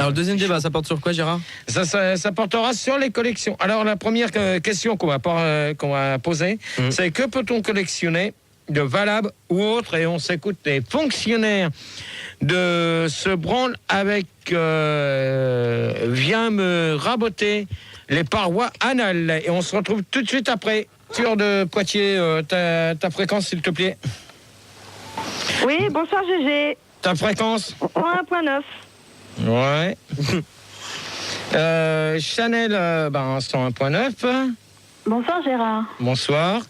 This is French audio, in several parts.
Alors, le deuxième débat, ça porte sur quoi, Gérard ? Ça portera sur les collections. Alors, la première question qu'on va poser, c'est que peut-on collectionner de valable ou autre, et on s'écoute les fonctionnaires de ce branle avec vient me raboter les parois anales. Et on se retrouve tout de suite après. Sur de Poitiers, ta fréquence, s'il te plaît. Oui, bonsoir GG. Ta fréquence 101.9. Ouais. Chanel, 101.9. Bonsoir Gérard. Bonsoir.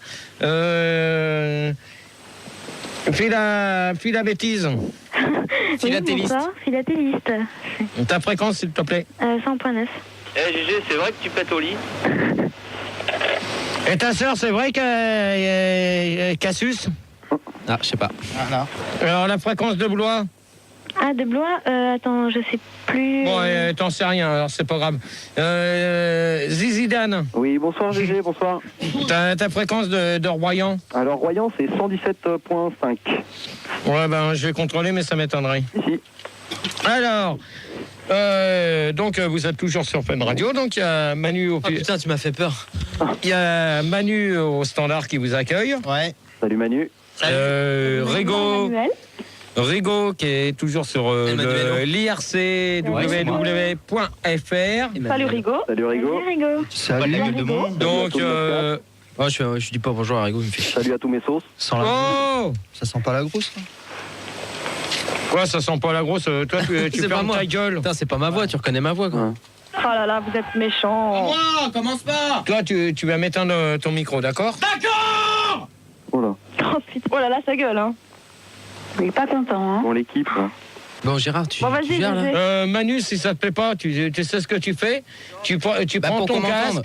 Fila bêtise. Philatéliste. Bonsoir, philatéliste. Ta fréquence, s'il te plaît. 100.9. GG, c'est vrai que tu pètes au lit? Et ta sœur, c'est vrai qu'elle suce? Ah, je sais pas. Voilà. Alors, la fréquence de Blois? Ah, de Blois, attends, je sais plus. Bon, t'en sais rien, alors c'est pas grave. Zizidane. Oui, bonsoir GG, bonsoir. Ta fréquence de Royan? Alors, Royan, c'est 117.5. Ouais, je vais contrôler, mais ça m'étonnerait. Ici. Alors, donc vous êtes toujours sur Fun Radio, donc il y a Manu au... Oh putain, tu m'as fait peur. Il y a Manu au standard qui vous accueille. Ouais. Salut Manu. Rigo qui est toujours sur l'IRC www.fr. Salut Rigo. Salut Rigo. Salut la gueule de monde. Donc je dis pas bonjour à Rigo, il me fait. Salut à tous mes sauces. Sans la ça sent pas la grosse. Quoi, ça sent pas la grosse? Toi, tu fermes ta gueule. Putain, c'est pas ma voix, tu reconnais ma voix, quoi. Ouais. Oh là là, vous êtes méchant. Moi, commence pas. Toi, tu vas m'éteindre ton micro, d'accord? D'accord. Oh là. Oh putain, oh là là, sa gueule, hein. Il est pas content, hein. Bon, l'équipe. Bon, Gérard, tu vas-y, gères, là. Manu, si ça te plaît pas, tu sais ce que tu fais. Tu prends ton casque.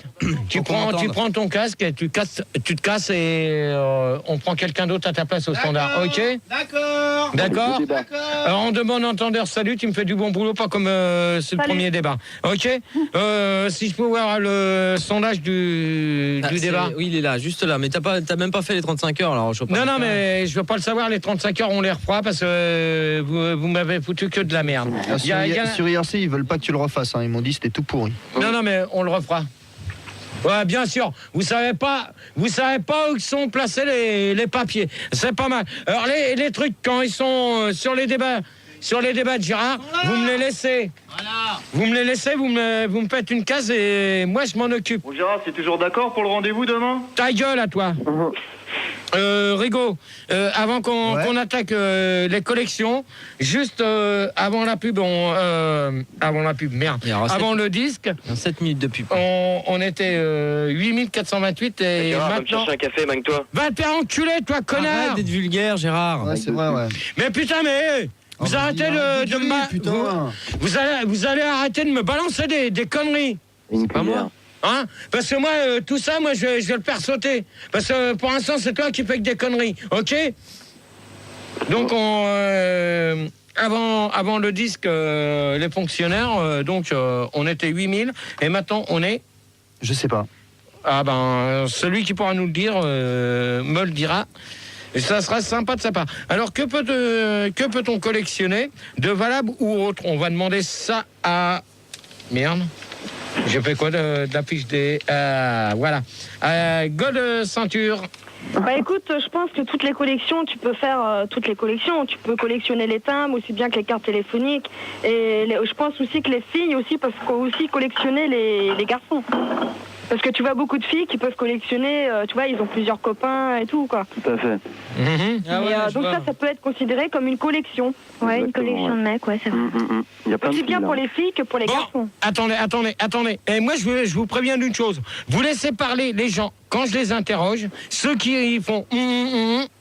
Tu prends ton casque et tu te casses et on prend quelqu'un d'autre à ta place au standard. Ok? D'accord. Alors, en demande entendeur, salut, tu me fais du bon boulot, pas comme c'est le premier débat. Ok? Si je peux voir le sondage du débat. Oui, il est là, juste là. Mais t'as même pas fait les 35 heures, alors je vois pas. Non, mais je veux pas le savoir, les 35 heures, on les refera parce que vous m'avez foutu que de la merde. Sur IRC, ils veulent pas que tu le refasses, hein. Ils m'ont dit que c'était tout pourri. Non, mais on le refera. Ouais, bien sûr. Vous savez pas où sont placés les papiers. C'est pas mal. Alors les trucs quand ils sont sur les débats de Gérard, vous me les laissez. Voilà. Vous me les laissez, vous me faites une case et moi je m'en occupe. Bon Gérard, c'est toujours d'accord pour le rendez-vous demain? Ta gueule à toi. Rigo, avant qu'on attaque les collections, juste avant la pub, avant le disque, 7 minutes de pub. on était 8428 et Gérard, va me maintenant... chercher un café, mange-toi. Va te faire enculer, toi, connard! Arrête d'être vulgaire, Gérard. Ouais, c'est vrai, ouais. Mais putain, mais... Vous arrêtez de me... Vous allez arrêter de me balancer des conneries. Une pas moi. cuillère. Hein? Parce que moi, tout ça, moi, je vais le faire sauter. Parce que pour l'instant, c'est toi qui fais que des conneries. OK? Donc, avant le disque, les fonctionnaires, on était 8000. Et maintenant, on est... Je sais pas. Ah celui qui pourra nous le dire, me le dira. Et ça sera sympa de sa part. Alors, que peut-on collectionner de valable ou autre? On va demander ça à... Merde. J'ai fait quoi de la fiche des... voilà. Gold ceinture. Écoute, je pense que toutes les collections, tu peux faire toutes les collections. Tu peux collectionner les timbres aussi bien que les cartes téléphoniques. Et je pense aussi que les filles aussi peuvent aussi collectionner les garçons. Parce que tu vois beaucoup de filles qui peuvent collectionner, tu vois, ils ont plusieurs copains et tout, quoi. Tout à fait. Donc ça peut être considéré comme une collection. Ouais, une collection de mecs, ouais, c'est vrai. Il y a plein de Aussi bien filles, pour là. les filles que pour les garçons. Attendez. Et moi, je vous préviens d'une chose. Vous laissez parler les gens. Quand je les interroge, ceux qui font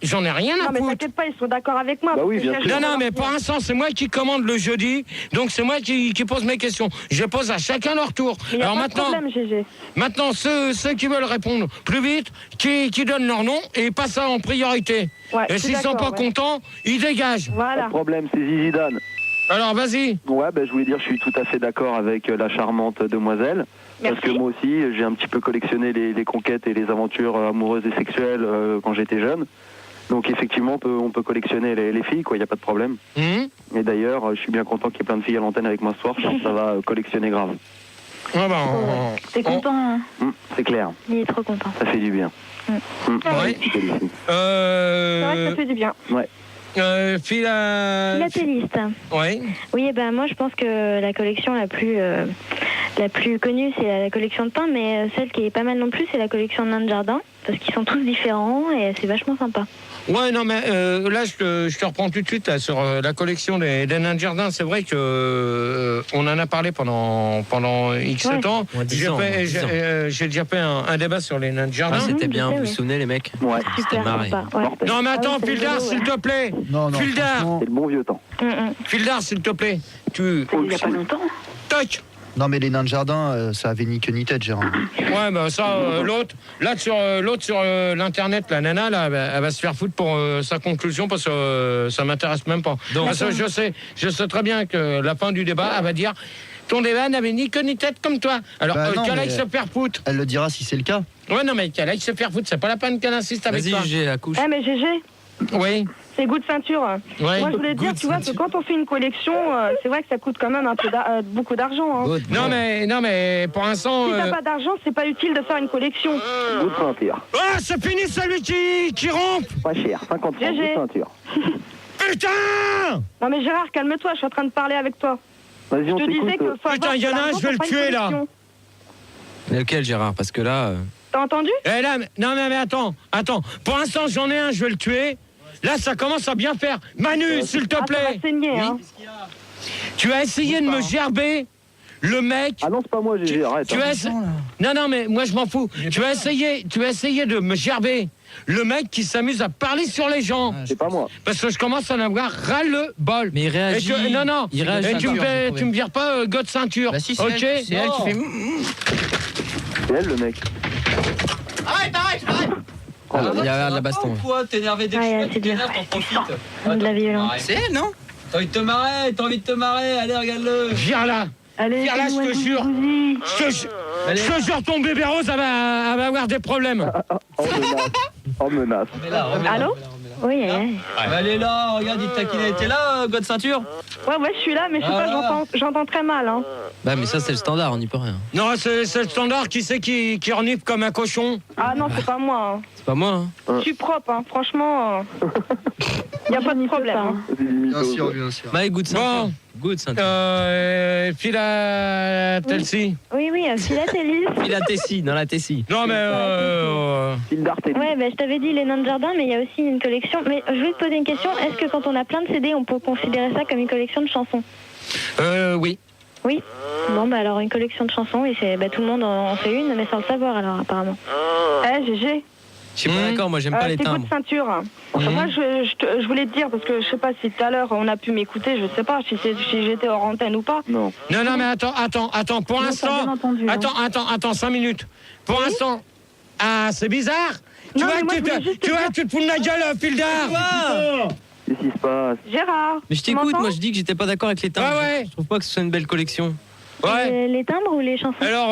j'en ai rien à Non, mais foutre. t'inquiète pas, ils sont d'accord avec moi. Bah oui, bien sûr. Non, mais pour l'instant, c'est moi qui commande le jeudi, donc c'est moi qui pose mes questions. Je pose à chacun leur tour. Mais y a Alors pas de problème, GG. maintenant, ceux qui veulent répondre plus vite, qui donnent leur nom et passent ça en priorité. Ouais, Et je suis s'ils sont pas d'accord, ouais. contents, ils dégagent. Pas Voilà. de problème, c'est Zizidane. Alors, vas-y. Ouais, je voulais dire, je suis tout à fait d'accord avec la charmante demoiselle. Merci. Parce que moi aussi, j'ai un petit peu collectionné les conquêtes et les aventures amoureuses et sexuelles quand j'étais jeune. Donc effectivement, on peut collectionner les filles, quoi, il n'y a pas de problème. Et d'ailleurs, je suis bien content qu'il y ait plein de filles à l'antenne avec moi ce soir, je pense que ça va collectionner grave. Ah bah, T'es content, hein? C'est clair. Il est trop content. Ça fait du bien. Ouais. C'est vrai que ça fait du bien. Ouais. Philatéliste. Ouais. Oui, ben moi je pense que la collection la plus connue c'est la collection de pain, mais celle qui est pas mal non plus c'est la collection de nains de jardin, parce qu'ils sont tous différents et c'est vachement sympa. Ouais, non, mais là, je te reprends tout de suite là, sur la collection des nains de jardin. C'est vrai que on en a parlé pendant X temps. J'ai déjà fait un débat sur les nains de jardin. Ah, c'était bien, vous vous souvenez, les mecs? Ouais. C'était marré. Non, mais attends, Fildar, s'il te plaît. Non, Fildar, franchement. C'est le bon vieux temps. Fildar, s'il te plaît. Il y a pas longtemps. Toc. Non, mais les nains de jardin, ça avait ni queue ni tête, Gérard. Ouais, bah ça, l'autre sur l'internet, la nana, là, elle va se faire foutre pour sa conclusion parce que ça m'intéresse même pas. Donc, parce que je sais très bien que la fin du débat, elle va dire ton débat n'avait ni queue ni tête comme toi. Alors, Bah non, qu'elle aille mais se faire foutre. Elle le dira si c'est le cas. Ouais, non, mais qu'elle aille se faire foutre, c'est pas la peine qu'elle insiste avec toi. Vas-y, GG, la couche. Eh mais GG, Oui. c'est goût de ceinture. Ouais. Moi je voulais dire, tu vois, que quand on fait une collection, c'est vrai que ça coûte quand même beaucoup d'argent. Hein. Non, mais pour l'instant. Si t'as pas d'argent, c'est pas utile de faire une collection. Bout de ceinture. Ah, c'est fini celui qui rompt. Pas cher, 50 francs, bout de ceinture. Putain. Non mais Gérard, calme-toi, je suis en train de parler avec toi. Vas-y, on Je te disais t'écoute. que faut Putain, avoir il y en a de un, l'argent je vais le pour faire une tuer, là. collection. Lequel, Gérard? Parce que là. T'as entendu? Eh là, non mais attends. Pour l'instant, j'en ai un, je vais le tuer. Là, ça commence à bien faire. Manu, s'il te Ça va plaît. saigner, hein. Tu as essayé de me gerber le mec. Ah non, c'est pas moi, GG, arrête. Tu as non, mais moi je m'en fous. Tu as essayé de me gerber le mec qui s'amuse à parler sur les gens. C'est pas moi. Parce que je commence à en avoir ras-le-bol. Mais il réagit. Non. Il réagit. Et tu me vires pas God ceinture. Bah si, c'est ok. elle qui fait. C'est elle, le mec. Arrête. Il y a de la baston. Pourquoi t'énerver dès que Ouais, tu c'est dur. t'en profites. De la violence. C'est elle, non? T'as envie de te marrer, allez, regarde-le. Viens là. Allez, Viens là, je te jure. Je te jure, ton bébé rose, elle va avoir des problèmes. En menace. Allô? Oui, Allez là, regarde, il taquinait. T'es là, God ceinture? ouais, je suis là, mais je sais pas, j'entends très mal, hein. Bah, mais ça, c'est le standard, on n'y peut rien. Non, c'est le standard. Qui c'est qui renifle comme un cochon? Ah non, c'est pas moi, hein. C'est pas moi, hein. Je suis propre, hein. Franchement, y a pas de problème, hein. Bien sûr, bien sûr. Bah, good ceinture. Bon. Good ceinture. Philatélcie. Oui, philatéliste. Il a Tessie, dans la Tessie. Non, mais. Fil d'Artélie. Ouais, je t'avais dit les nains de jardin, mais il y a aussi une collection. Mais je voulais te poser une question. Est-ce que quand on a plein de CD, on peut considérer ça comme une collection de chansons? Oui. Oui. Bon, alors une collection de chansons, et c'est tout le monde en fait une, mais sans le savoir alors apparemment. GG. Je suis pas d'accord, moi j'aime pas les c'est coup timbres. de ceinture. Moi, je voulais te dire, parce que je sais pas si tout à l'heure on a pu m'écouter, je sais pas si j'étais hors antenne ou pas. Non. Non, mais attends, pour l'instant. Attends, 5 minutes. Pour l'instant. Ah, c'est bizarre. Tu te fous de ma gueule, Fildar. Qu'est-ce qui se passe? Gérard. Mais je t'écoute, moi je dis que j'étais pas d'accord avec les timbres. Ouais. Je trouve pas que ce soit une belle collection. Ouais. Les timbres ou les chansons? Alors,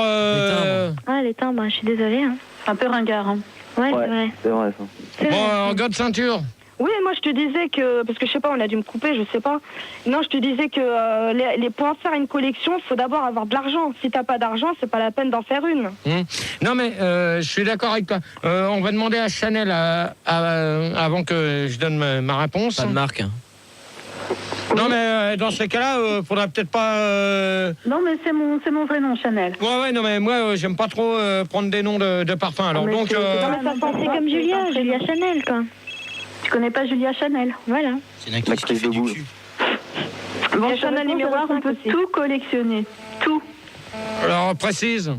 Ah, les timbres, je suis désolée. Hein. Un peu ringard. Hein. Ouais, c'est vrai. C'est vrai, ça. C'est vrai. bon, God ceinture. Oui, moi je te disais que, parce que je sais pas, on a dû me couper, je sais pas. Non, je te disais que pour en faire une collection, il faut d'abord avoir de l'argent. Si t'as pas d'argent, c'est pas la peine d'en faire une. Non, mais je suis d'accord avec toi. On va demander à Chanel avant que je donne ma réponse. Pas de marque. Hein. Non, mais dans ces cas-là, faudrait peut-être pas. Non, mais c'est mon vrai nom, Chanel. Ouais, non, mais moi, j'aime pas trop prendre des noms de parfums. Alors, donc. Non, mais ça pensait comme Julia Chanel, quoi. Tu connais pas Julia Chanel? Voilà. C'est une actrice qui fait du cul. Bon, Chanel numéro 5, on peut tout collectionner. Tout. Alors, précise.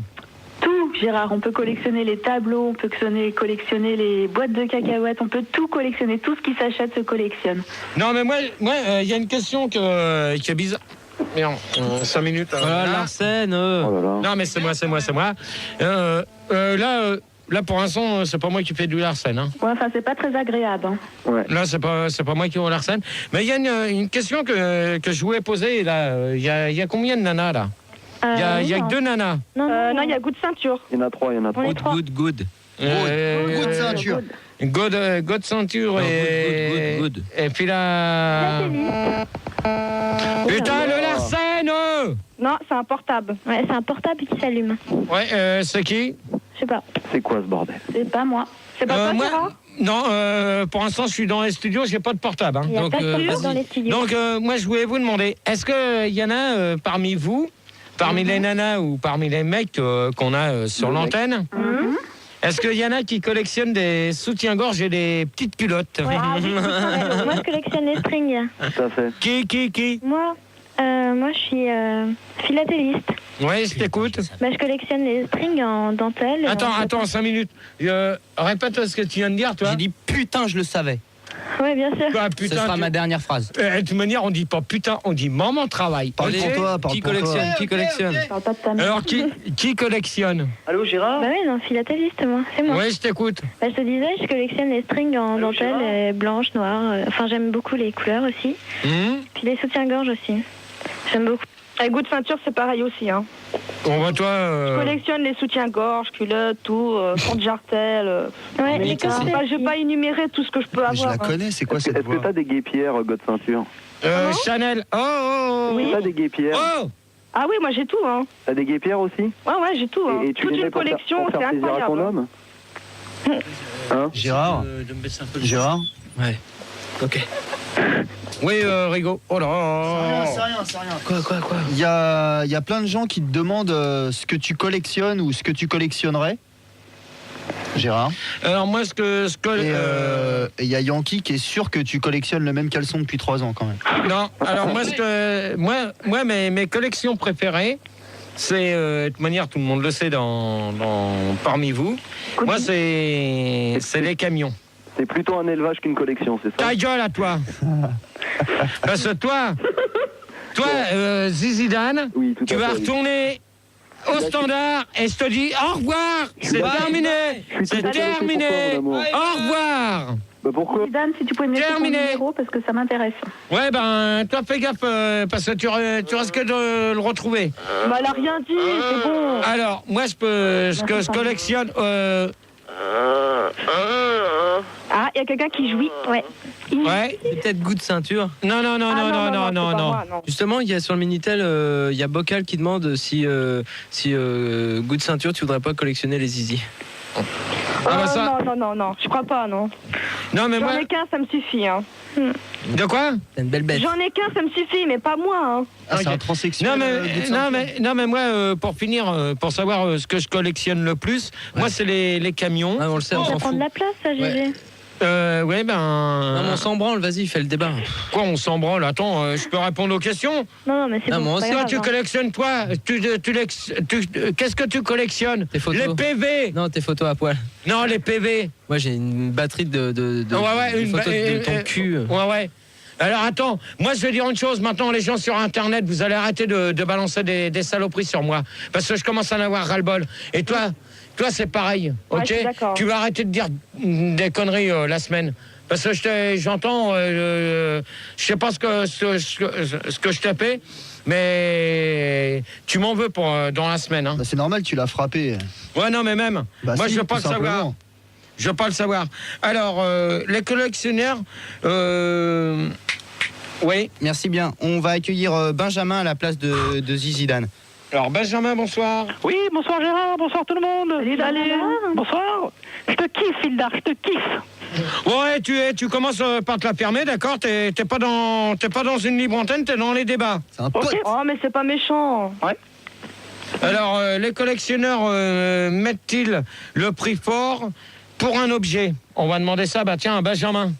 Tout, Gérard. On peut collectionner les tableaux, on peut collectionner les boîtes de cacahuètes, on peut tout collectionner. Tout ce qui s'achète se collectionne. Non, mais moi, il y a une question qui est bizarre. Merde, 5 minutes. Voilà, Larsen. Oh là là. Non, mais c'est moi. Là, pour l'instant, c'est pas moi qui fais du Larsen. Hein. Ouais, enfin, c'est pas très agréable. Hein. Ouais. Là, c'est pas moi qui fais du Larsen. Mais il y a une question que je voulais poser. Là, il y a combien de nanas là? Il y a que 2 nanas. Non, il y a goût de ceinture. Il y en a 3, On est 3. Good. Good ceinture. God ceinture Non, good. et puis là... Putain, le Larsen Non, c'est un portable. Ouais, c'est un portable qui s'allume. Ouais, c'est qui? Je sais pas. C'est quoi ce bordel? C'est pas moi. C'est pas toi, moi, Gérard? Non, pour l'instant, je suis dans les studios, j'ai pas de portable. Hein. Il n'y a Donc, pas de portable vas-y. dans les studios. Donc, moi, je voulais vous demander, est-ce qu'il y en a parmi vous, parmi les nanas ou parmi les mecs qu'on a sur l'antenne, est-ce qu'il y en a qui collectionnent des soutiens-gorge et des petites culottes? Ouais. Moi, je collectionne les strings. Tout à fait. Qui Moi, je suis philatéliste. Ouais, je t'écoute. Bah, je collectionne les strings en dentelle. et Attends, 5 minutes. Répète ce que tu viens de dire, toi. J'ai dit putain, je le savais. Ouais, bien sûr. Quoi, Ce putain, sera ma dernière phrase. de toute manière, on dit pas putain, on dit maman travail. Parle Ok. pour toi, parle Qui pour toi. collectionne? Qui collectionne? Je parle pas de ta mère. Alors, qui collectionne? Allô, Gérard? Bah oui, non, philatéliste, moi. C'est moi. Ouais, je t'écoute. Bah, je te disais, je collectionne les strings en dentelle, blanche, noire. Enfin, j'aime beaucoup les couleurs aussi. Puis les soutiens-gorge aussi. J'aime beaucoup. Avec Good ceinture, c'est pareil aussi. Hein. On va toi. Je collectionne les soutiens-gorge, culottes, tout, porte-jartel. Ouais, Mais les je vais pas énumérer tout ce que je peux Je avoir. la connais, c'est quoi cette Est-ce que voix? t'as des guépières, God ceinture? Chanel. Oh. Oui. T'as des guépières? Oh. Ah oui, moi j'ai tout. Hein. T'as des guépières aussi? Ouais, j'ai tout. Hein. Et tu Toute les mets une pour collection, pour c'est faire plaisir à ton incroyable. homme? Hein? Gérard? De me baisser un peu. Gérard? Ouais. Ok. Oui, Rigo. Oh là. C'est rien. Quoi? Il y a plein de gens qui te demandent ce que tu collectionnes ou ce que tu collectionnerais. Gérard. Alors moi, ce que Et il y a Yankee qui est sûr que tu collectionnes le même caleçon depuis 3 ans quand même. non. Alors moi, mes collections préférées, c'est de toute manière, tout le monde le sait parmi vous. Moi, c'est les camions. C'est plutôt un élevage qu'une collection, c'est ça? Ta gueule à toi. Parce que toi, Zizidane, Oui, tout à tu vas fait, oui. retourner au standard et je te dis au revoir. C'est terminé. C'est terminé. Pourquoi, mon amour? Au revoir. Bah pourquoi? Dan, si tu pouvais me laisser ton Terminé. numéro parce que ça m'intéresse. Ouais, ben, toi, fais gaffe, parce que tu risques de le retrouver. Bah, elle a rien dit, c'est bon. Alors, moi, ce que je collectionne... Ah, il y a quelqu'un qui jouit. Ouais. ouais. C'est peut-être Good ceinture. Non. Ah, non, c'est pas moi, non. Justement, il y a sur le Minitel, il y a Bocal qui demande si Good ceinture, tu voudrais pas collectionner les zizi. Ah, bah, ça... Non, je crois pas, non. Non, mais J'en moi... ai qu'un, ça me suffit. Hein. De quoi? T'as une belle bête. J'en ai qu'un, ça me suffit, mais pas moi. Hein. Ah, c'est Ok. un transsexuel. Non, mais moi, pour finir, pour savoir ce que je collectionne le plus, moi, c'est les camions. Ah, on le sait, on Ça s'en prend fout. de la place, ça, GG. Ouais, ben... Non, mais on s'en branle, vas-y, fais le débat. Quoi, on s'en branle? Attends, je peux répondre aux questions? Non, mais c'est Non, bon. moi c'est aussi, pas Toi, grave, tu hein. collectionnes, qu'est-ce que tu collectionnes? Tes photos. Les PV. Non, tes photos à poil. Non, les PV. Moi, j'ai une batterie de Ouais, des photos de ton cul. Ouais. Alors attends, moi je vais dire une chose, maintenant les gens sur internet, vous allez arrêter de balancer des saloperies sur moi, parce que je commence à en avoir ras-le-bol. Et toi c'est pareil, Ouais, ok? je suis d'accord. Tu vas arrêter de dire des conneries la semaine. Parce que j'entends, je sais pas ce que je t'ai fait, mais tu m'en veux pour dans la semaine. Hein. Bah, c'est normal, tu l'as frappé. Ouais, non, mais même. Bah, moi, si, je veux pas tout le savoir. simplement. Je veux pas le savoir. Alors, les collectionneurs, oui. Merci bien. On va accueillir Benjamin à la place de Zizidane. Alors, Benjamin, bonsoir. Oui, bonsoir Gérard, bonsoir tout le monde. Salut. Bonsoir. Je te kiffe, Hildar, je te kiffe. Ouais, tu commences par te la fermer, d'accord? T'es pas dans une libre antenne, t'es dans les débats. C'est un pote. Oh, mais c'est pas méchant. Alors, les collectionneurs mettent-ils le prix fort pour un objet? On va demander ça, à Benjamin.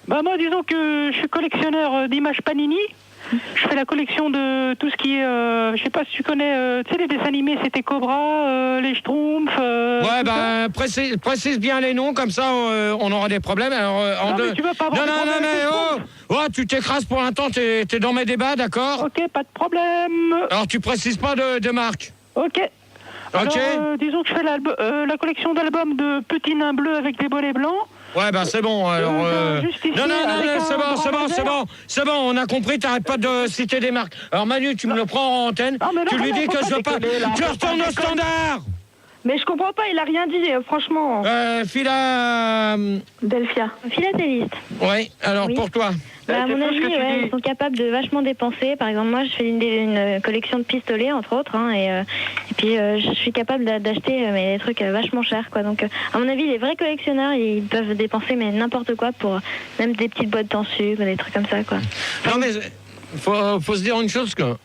Bah moi, disons que je suis collectionneur d'images Panini. Je fais la collection de tout ce qui est, je sais pas si tu connais, tu sais les dessins animés, c'était Cobra, les Schtroumpfs. Ouais, bah précise bien les noms, comme ça on aura des problèmes. Alors, mais tu vas pas avoir non, de problème avec les oh, tu t'écrases pour l'instant, t'es dans mes débats, d'accord? Ok, pas de problème. Alors tu précises pas de marque. Ok. Alors, Ok. disons que je fais la collection d'albums de petits nains bleus avec des bolets blancs. Ouais, bah c'est bon. Alors, juste ici, non, avec un c'est bon, on a compris, t'arrêtes pas de citer des marques. Alors Manu, tu me le prends en antenne, Ah, mais non, tu lui non, dis faut que pas je veux pas. déconner, là. Tu retournes au standard. Mais je comprends pas, il a rien dit, franchement. Delphia. Philatéliste. Oui, alors Oui. pour toi. Bah, à mon avis, ils sont capables de vachement dépenser. Par exemple, moi, je fais une collection de pistolets, entre autres, hein, et puis je suis capable d'acheter des trucs vachement chers, quoi. Donc, à mon avis, les vrais collectionneurs, ils peuvent dépenser mais n'importe quoi pour même des petites boîtes en sucre, des trucs comme ça, quoi. Non, mais faut se dire une chose que.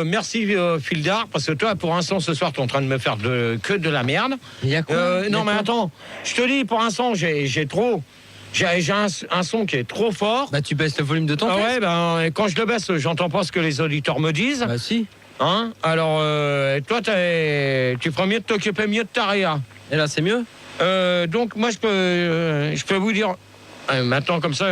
Merci Fildar, parce que toi, pour l'instant, ce soir, tu es en train de me faire que de la merde. Il y a quoi Non, mais attends, je te dis, pour l'instant, j'ai un son qui est trop fort. Bah, tu baisses le volume de ton casque. Ouais, ben, quand je le baisse, j'entends pas ce que les auditeurs me disent. Bah, si. Hein? Alors, toi, tu ferais mieux de t'occuper mieux de ta réa. Et là, c'est mieux. Donc, moi, je peux vous dire, maintenant, comme ça.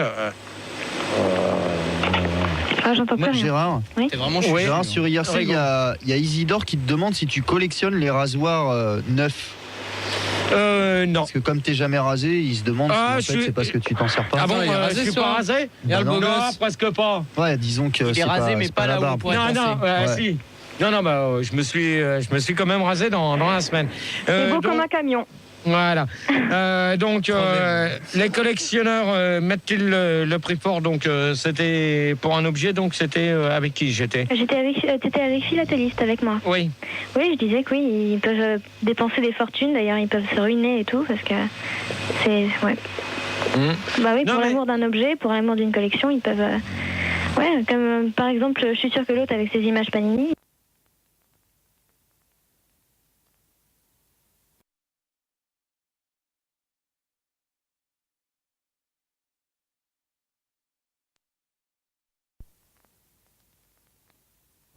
Ah, j'entends pas rien. Gérard, Oui. T'es vraiment Oui. Gérard, sur IRC, il y a Isidore qui te demande si tu collectionnes les rasoirs neufs. Non. Parce que comme t'es jamais rasé, il se demande si en fait, c'est parce que tu t'en sers pas. Ah bon, il est rasé, je suis ce pas soir. rasé? Bah non. Non, presque pas. Ouais, disons que Il est rasé, mais c'est pas là la où on barbe. pourrait Non, penser. ouais, Ouais. si. Non, bah, je me suis quand même rasé dans la semaine. C'est beau Donc, comme un camion. voilà. Donc, les collectionneurs mettent-ils le prix fort? Donc, c'était pour un objet. Donc, c'était avec qui j'étais? T'étais avec Philatéliste, avec moi. Oui. Oui, je disais que oui, ils peuvent dépenser des fortunes. D'ailleurs, ils peuvent se ruiner et tout, parce que c'est... Ouais. Bah oui, Non, pour mais- l'amour d'un objet, pour l'amour d'une collection, ils peuvent... Ouais, comme par exemple, je suis sûre que l'autre, avec ses images Panini...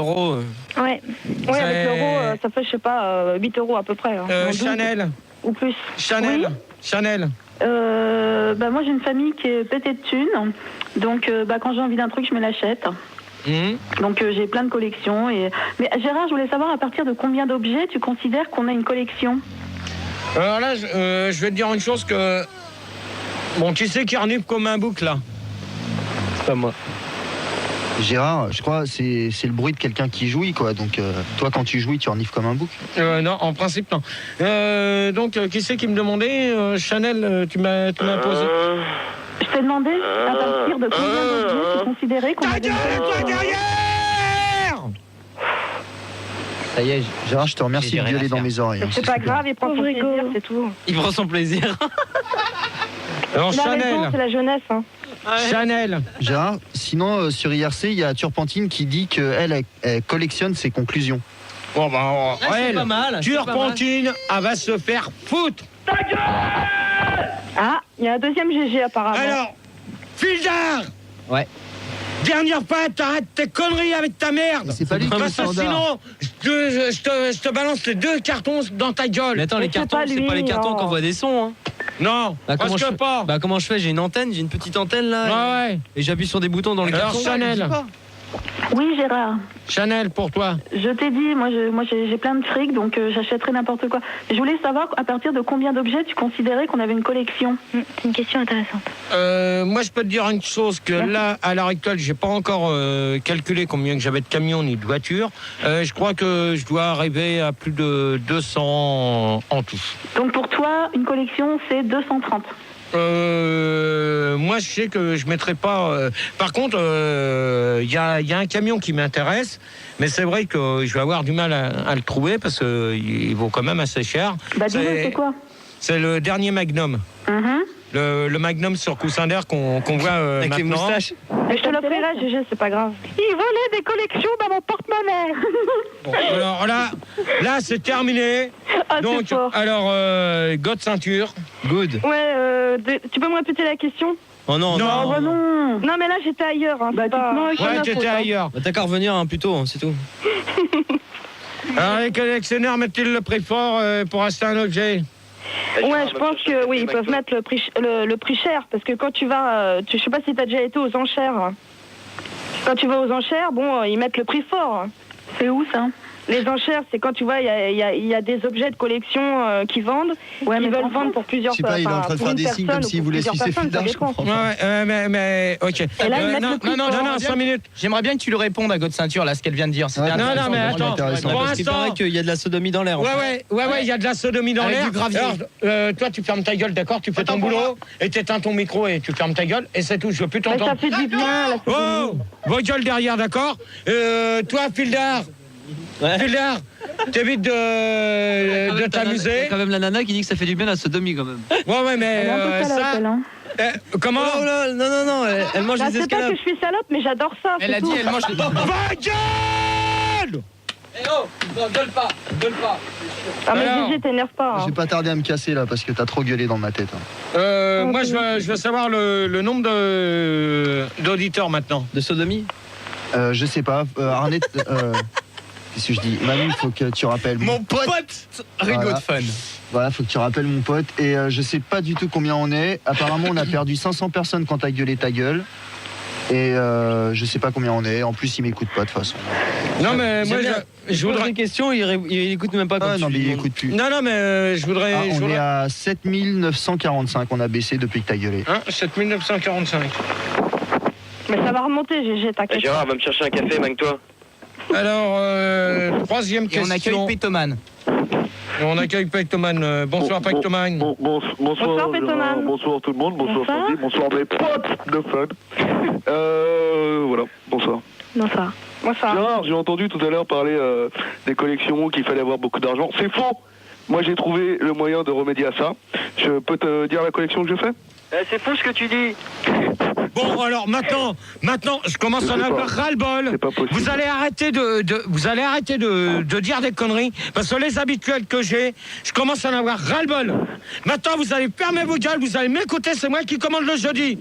Euro. Ouais, Ouais. avec l'euro, ça fait, je sais pas, 8 euros à peu près. Hein. 12 Chanel. Ou plus. Chanel. Oui. Chanel. Bah moi j'ai une famille qui est pétée de thunes, donc bah, quand j'ai envie d'un truc je me l'achète. Donc j'ai plein de collections. Mais Gérard, je voulais savoir à partir de combien d'objets tu considères qu'on a une collection? Alors là, je vais te dire une chose que... Bon, qui c'est qui renifle comme un bouc, là? C'est pas moi. Gérard, je crois c'est le bruit de quelqu'un qui jouit, quoi. Donc toi, quand tu jouis, tu renifles comme un bouc. Non, en principe, non. Donc, qui c'est qui me demandait? Chanel, tu m'as posé. Je t'ai demandé à partir de combien d'objets tu considérais qu'on avait une collection. derrière! Ça y est, Gérard, je te remercie J'ai de rien gueuler à dans faire. mes oreilles. hein, C'est pas grave, il prend son Pauvre plaisir, Hugo. c'est tout. il prend son plaisir. Alors, Il a raison, Chanel. c'est la jeunesse. Hein. Chanel. Gérard, sinon sur IRC, il y a Turpentine qui dit qu'elle elle collectionne ses conclusions. Bon, bah, c'est elle, pas mal, c'est Turpentine, elle va se faire foutre. Ah, il y a un deuxième GG apparemment. Alors, Fildar! Ouais. Dernière fois, t'arrêtes tes conneries avec ta merde. C'est pas lui qui Parce est que standard. sinon, je te balance les 2 cartons dans ta gueule. Mais attends, les Mais c'est cartons, pas c'est pas les lui, cartons non. qui envoient des sons. Hein. Non, Bah, comment presque je fais pas. Bah, comment je fais? J'ai une antenne, j'ai une petite antenne là. Ouais. Et j'appuie sur des boutons dans le Alors, carton. Chanel. Oui Gérard, Chanel, pour toi. je t'ai dit, moi j'ai plein de fric, donc j'achèterai n'importe quoi. Je voulais savoir à partir de combien d'objets tu considérais qu'on avait une collection. C'est une question intéressante. Moi, je peux te dire une chose, que là, à l'heure actuelle, j'ai pas encore calculé combien que j'avais de camions ni de voitures. Je crois que je dois arriver à plus de 200 en tout. Donc pour toi, une collection c'est 230. Moi, je sais que je mettrai pas. Par contre, il y a un camion qui m'intéresse, mais c'est vrai que je vais avoir du mal à le trouver parce qu'il vaut quand même assez cher. Bah dis-moi, c'est quoi? C'est le dernier Magnum. Le Magnum sur coussin d'air qu'on voit Avec maintenant. les moustaches. Mais je te l'offrirai, GG, c'est pas grave. Il volait des collections dans mon porte-monnaie. Bon, alors là, c'est terminé. Ah, c'est Donc, fort. alors, God ceinture. Good. Ouais, tu peux me répéter la question? Oh non, Non. Oh bah non. Non, mais là j'étais ailleurs. Hein, Bah c'est pas- dites-moi, c'est pas Ouais, ma t'étais faute, hein. ailleurs. Bah, t'as qu'à revenir hein, plus tôt, hein, c'est tout. Alors, les collectionneurs mettent-ils le prix fort pour acheter un objet? Ouais, je pense que oui, ils peuvent mettre le prix cher parce que quand tu vas, je sais pas si t'as déjà été aux enchères. Quand tu vas aux enchères, bon, ils mettent le prix fort. C'est où ça? Les enchères, c'est quand tu vois, il y a des objets de collection qui vendent, qui veulent vendre pour plusieurs personnes. Je sais pas, il est en train de faire des signes comme s'il voulait sucer Fildar, je comprends pas. mais ok. Et là, non, 5 minutes. J'aimerais bien que tu le répondes à God Ceinture, là, ce qu'elle vient de dire. Non, mais attends. Parce qu'il paraît qu'il y a de la sodomie dans l'air. Ouais, il y a de la sodomie dans l'air. Alors, toi, tu fermes ta gueule, d'accord? Tu fais ton boulot et t'éteins ton micro et tu fermes ta gueule et c'est tout. Je veux plus t'entendre. Ça fait du bien, la sodomie. Vos gueules derrière, d'accord? Toi, Fildar. Fildar, t'évites de t'amuser. Il y a quand même la nana qui dit que ça fait du bien la sodomie quand même. Ouais, mais ça. Comment? Non, elle mange des escalopes. C'est pas que je suis salope, mais j'adore ça. Elle a dit, elle mange les. Va gueule! Eh oh, gueule pas. Ah, mais Gégé, t'énerve pas. Je vais pas tarder à me casser là parce que t'as trop gueulé dans ma tête. Moi, je veux savoir le nombre d'auditeurs maintenant. De sodomie? Je sais pas. Arnett. Qu'est-ce que je dis? Manu, il faut que tu rappelles Mon pote Rigaud de fun. Voilà, faut que tu rappelles mon pote. Et je sais pas du tout combien on est. Apparemment, on a perdu 500 personnes quand t'as gueulé ta gueule. Et je sais pas combien on est. En plus, il m'écoute pas de toute façon. Non, mais moi, je voudrais une question. Il écoute même pas. Quand non, mais il écoute plus. Non, mais je voudrais. On est à 7945. On a baissé depuis que t'as gueulé. 7945. Mais ça va remonter, Gégé, t'inquiète. Gérard, va me chercher un café, manque-toi. Alors, troisième question. Et on accueille Pétoman. On accueille Pétoman. Bonsoir, Pétoman. Bonsoir, Pétoman. Bonsoir tout le monde, bonsoir Sandy, bonsoir mes potes de fun. Voilà, bonsoir. Bonsoir. Gérard, j'ai entendu tout à l'heure parler des collections, qu'il fallait avoir beaucoup d'argent. C'est faux. Moi, j'ai trouvé le moyen de remédier à ça. Je peux te dire la collection que je fais? C'est fou ce que tu dis. Bon, alors maintenant, je commence à en avoir ras-le-bol. C'est pas possible. Vous allez arrêter de dire des conneries, parce que les habituels que j'ai, je commence à en avoir ras-le-bol. Maintenant, vous allez fermer vos gueules, vous allez m'écouter, c'est moi qui commande le jeudi.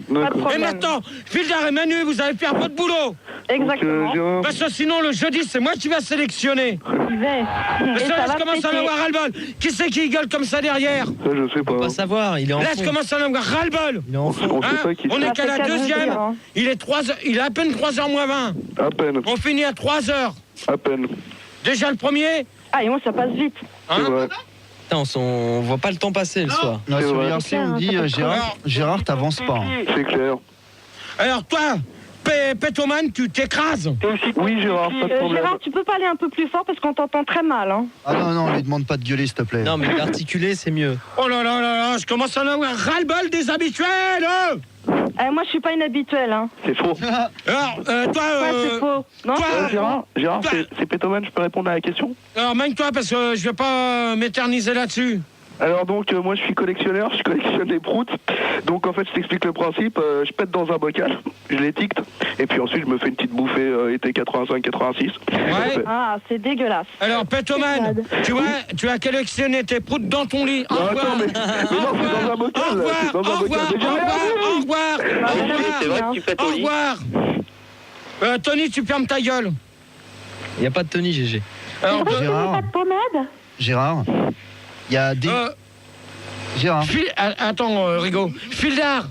Et maintenant, Fildar et Manu, vous allez faire votre boulot. Exactement. Parce que sinon, le jeudi, c'est moi qui vais sélectionner. Parce que là, je commence à en avoir ras-le-bol. Qui c'est qui gueule comme ça derrière? Ça, je sais pas. On va pas savoir, il est en Là, fond. je commence à en avoir ras-le-bol. Il est en fond. On est qu'à la deuxième. Il est à peine 3h moins 20. À peine. On finit à 3h. À peine. Déjà le premier. Ah, et moi, ça passe vite. C'est vrai. Putain, on voit pas le temps passer le soir. Non, sur l'IRC, on me dit Gérard, t'avances pas. C'est clair. Alors toi, Pétoman, tu t'écrases. Oui, Gérard, pas de problème. Gérard, tu peux parler un peu plus fort parce qu'on t'entend très mal. Hein. Ah non, on lui demande pas de gueuler, s'il te plaît. Non, mais d'articuler, c'est mieux. Oh là, je commence à en avoir ras-le-bol des habituels. Moi, je suis pas une habituelle. Hein. C'est faux. Alors, toi... c'est faux. Non, Gérard, c'est Pétoman, je peux répondre à la question? Alors, mène-toi, parce que je vais pas m'éterniser là-dessus. Alors donc moi je suis collectionneur, je collectionne les proutes. Donc en fait je t'explique le principe, je pète dans un bocal, je l'étiquette et puis ensuite je me fais une petite bouffée été 85-86. Ouais. Ah, c'est dégueulasse. Alors Pétoman, tu as collectionné tes proutes dans ton lit. Au revoir. Attends, mais non, c'est dans un bocal. Au revoir. C'est vrai que tu pètes au lit. Au revoir. Tony, tu fermes ta gueule. Il y a pas de Tony, GG. Alors, Pas de pommade? Gérard, il y a des... Gérard. Attends, Rigaud. Fildar,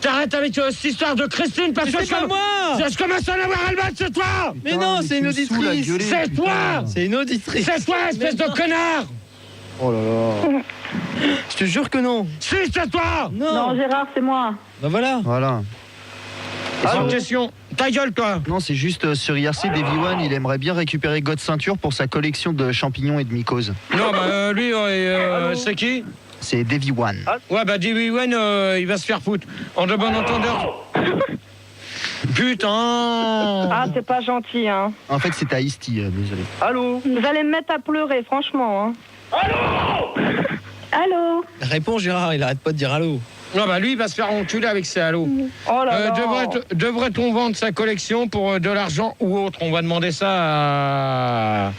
t'arrêtes avec cette histoire de Christine parce que c'est pas moi. Je commence à en avoir ras-le-bol, c'est toi. Mais non, c'est une auditrice. C'est toi. C'est une auditrice. C'est toi, espèce de connard. Oh là là. Je te jure que non. Si, c'est toi. Non, Gérard, c'est moi. Bah voilà. Voilà. Sans question. Ta gueule, toi. Non, c'est juste sur IRC, Davy One, il aimerait bien récupérer God Ceinture pour sa collection de champignons et de mycoses. Non, bah lui, c'est qui? C'est Davy One. Ouais, bah Davy One, il va se faire foutre. En de bon entendeur. Putain. Ah, c'est pas gentil, hein. En fait, c'est à Isti, désolé. Allô? Vous allez me mettre à pleurer, franchement. Hein. Allô? Réponds, Gérard, il arrête pas de dire allô. Non, bah lui, il va se faire enculer avec ses halos. Oh là là. Devrait-on vendre sa collection pour de l'argent ou autre? On va demander ça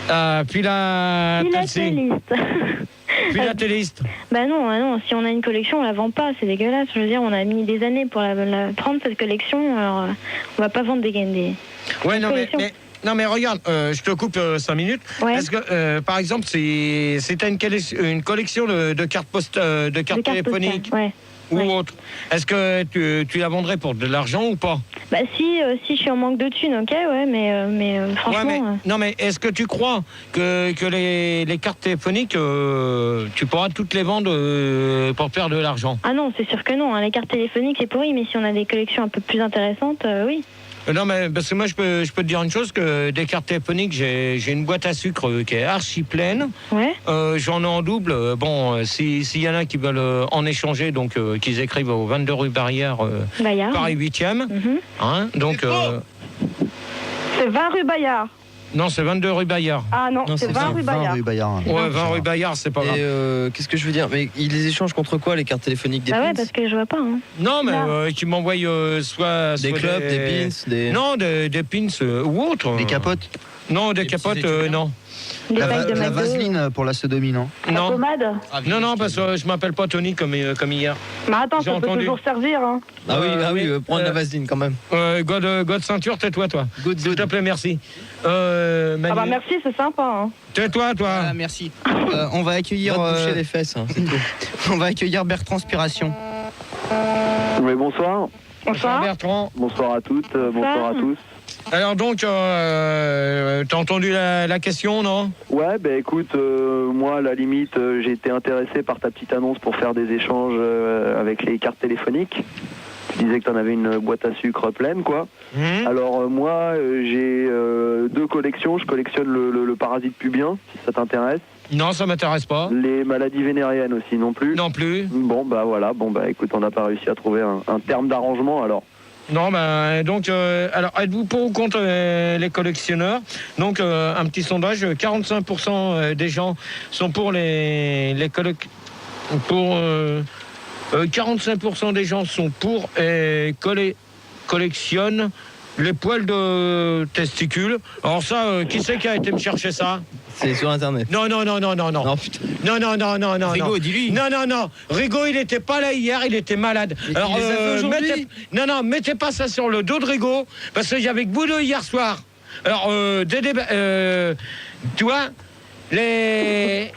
à Philatéliste. Bah non, si on a une collection, on la vend pas, c'est dégueulasse. Je veux dire, on a mis des années pour la prendre cette collection, alors on va pas vendre des Ouais, non mais regarde, je te coupe 5 minutes. Ouais. Est-ce que, par exemple, si t'as une collection de cartes téléphoniques, ouais. ou autre. Est-ce que tu la vendrais pour de l'argent ou pas? Bah si je suis en manque de thunes, ok, ouais, mais franchement... Non, mais est-ce que tu crois que les cartes téléphoniques, tu pourras toutes les vendre pour faire de l'argent? Ah non, c'est sûr que non, hein. Les cartes téléphoniques, c'est pourri, mais si on a des collections un peu plus intéressantes, oui. Non, mais parce que moi, je peux te dire une chose, que des cartes téléphoniques, j'ai une boîte à sucre qui est archi pleine. Ouais. J'en ai en double. Bon, s'il y en a qui veulent en échanger, donc qu'ils écrivent au 22 rue Barrière, Paris 8e. Hein, donc... C'est 20 rue Bayard. Non, c'est 22 rue Bayard. Ah non, c'est 20 rue Bayard. 20 rue Bayard. Ouais, 20 rue Bayard, c'est pas grave. Et qu'est-ce que je veux dire? Mais ils les échangent contre quoi, les cartes téléphoniques, des Bah pins? ouais, parce que je vois pas. Hein. Non, mais qui m'envoient soit des clubs, des pins, des... Non, des pins ou autres. Des capotes? Non, des capotes, non. Des packs de La McDo. vaseline pour la sodomie, non? La pommade. Non, parce que je m'appelle pas Tony comme hier. Mais attends, J'ai ça peut entendu. toujours servir. Hein. Prendre la vaseline quand même. God ceinture, tais-toi, toi. S'il te plaît, merci. Manu, Ah bah merci, c'est sympa. Hein. tais-toi, toi. Ah, merci. On va accueillir... Va te boucher les fesses, hein, c'est tout. On va accueillir Bertranspiration. Oui, bonsoir. Bonsoir. Bertrand. Bonsoir à toutes, bonsoir à tous. Alors donc, t'as entendu la question, non? Ouais, bah écoute, moi à la limite, j'ai été intéressé par ta petite annonce pour faire des échanges avec les cartes téléphoniques. Tu disais que tu en avais une boîte à sucre pleine, quoi. Alors moi, j'ai 2 collections. Je collectionne le parasite pubien, si ça t'intéresse. Non, ça m'intéresse pas. Les maladies vénériennes aussi, non plus. Non plus. Bon, bah voilà. Bon, bah écoute, on n'a pas réussi à trouver un terme d'arrangement, alors. Non, donc, alors, êtes-vous pour ou contre les collectionneurs? Donc, un petit sondage, 45% des gens sont pour les 45% des gens sont pour et collectionnent les poils de testicules. Alors ça, qui c'est qui a été me chercher ça? C'est sur internet. Non. Non, putain. Non. Rigaud, dis-lui. Non. Rigaud, il était pas là hier, il était malade. Alors, les a fait aujourd'hui. mettez pas ça sur le dos de Rigaud, parce qu'il y avait que vous deux hier soir. Alors, tu vois, les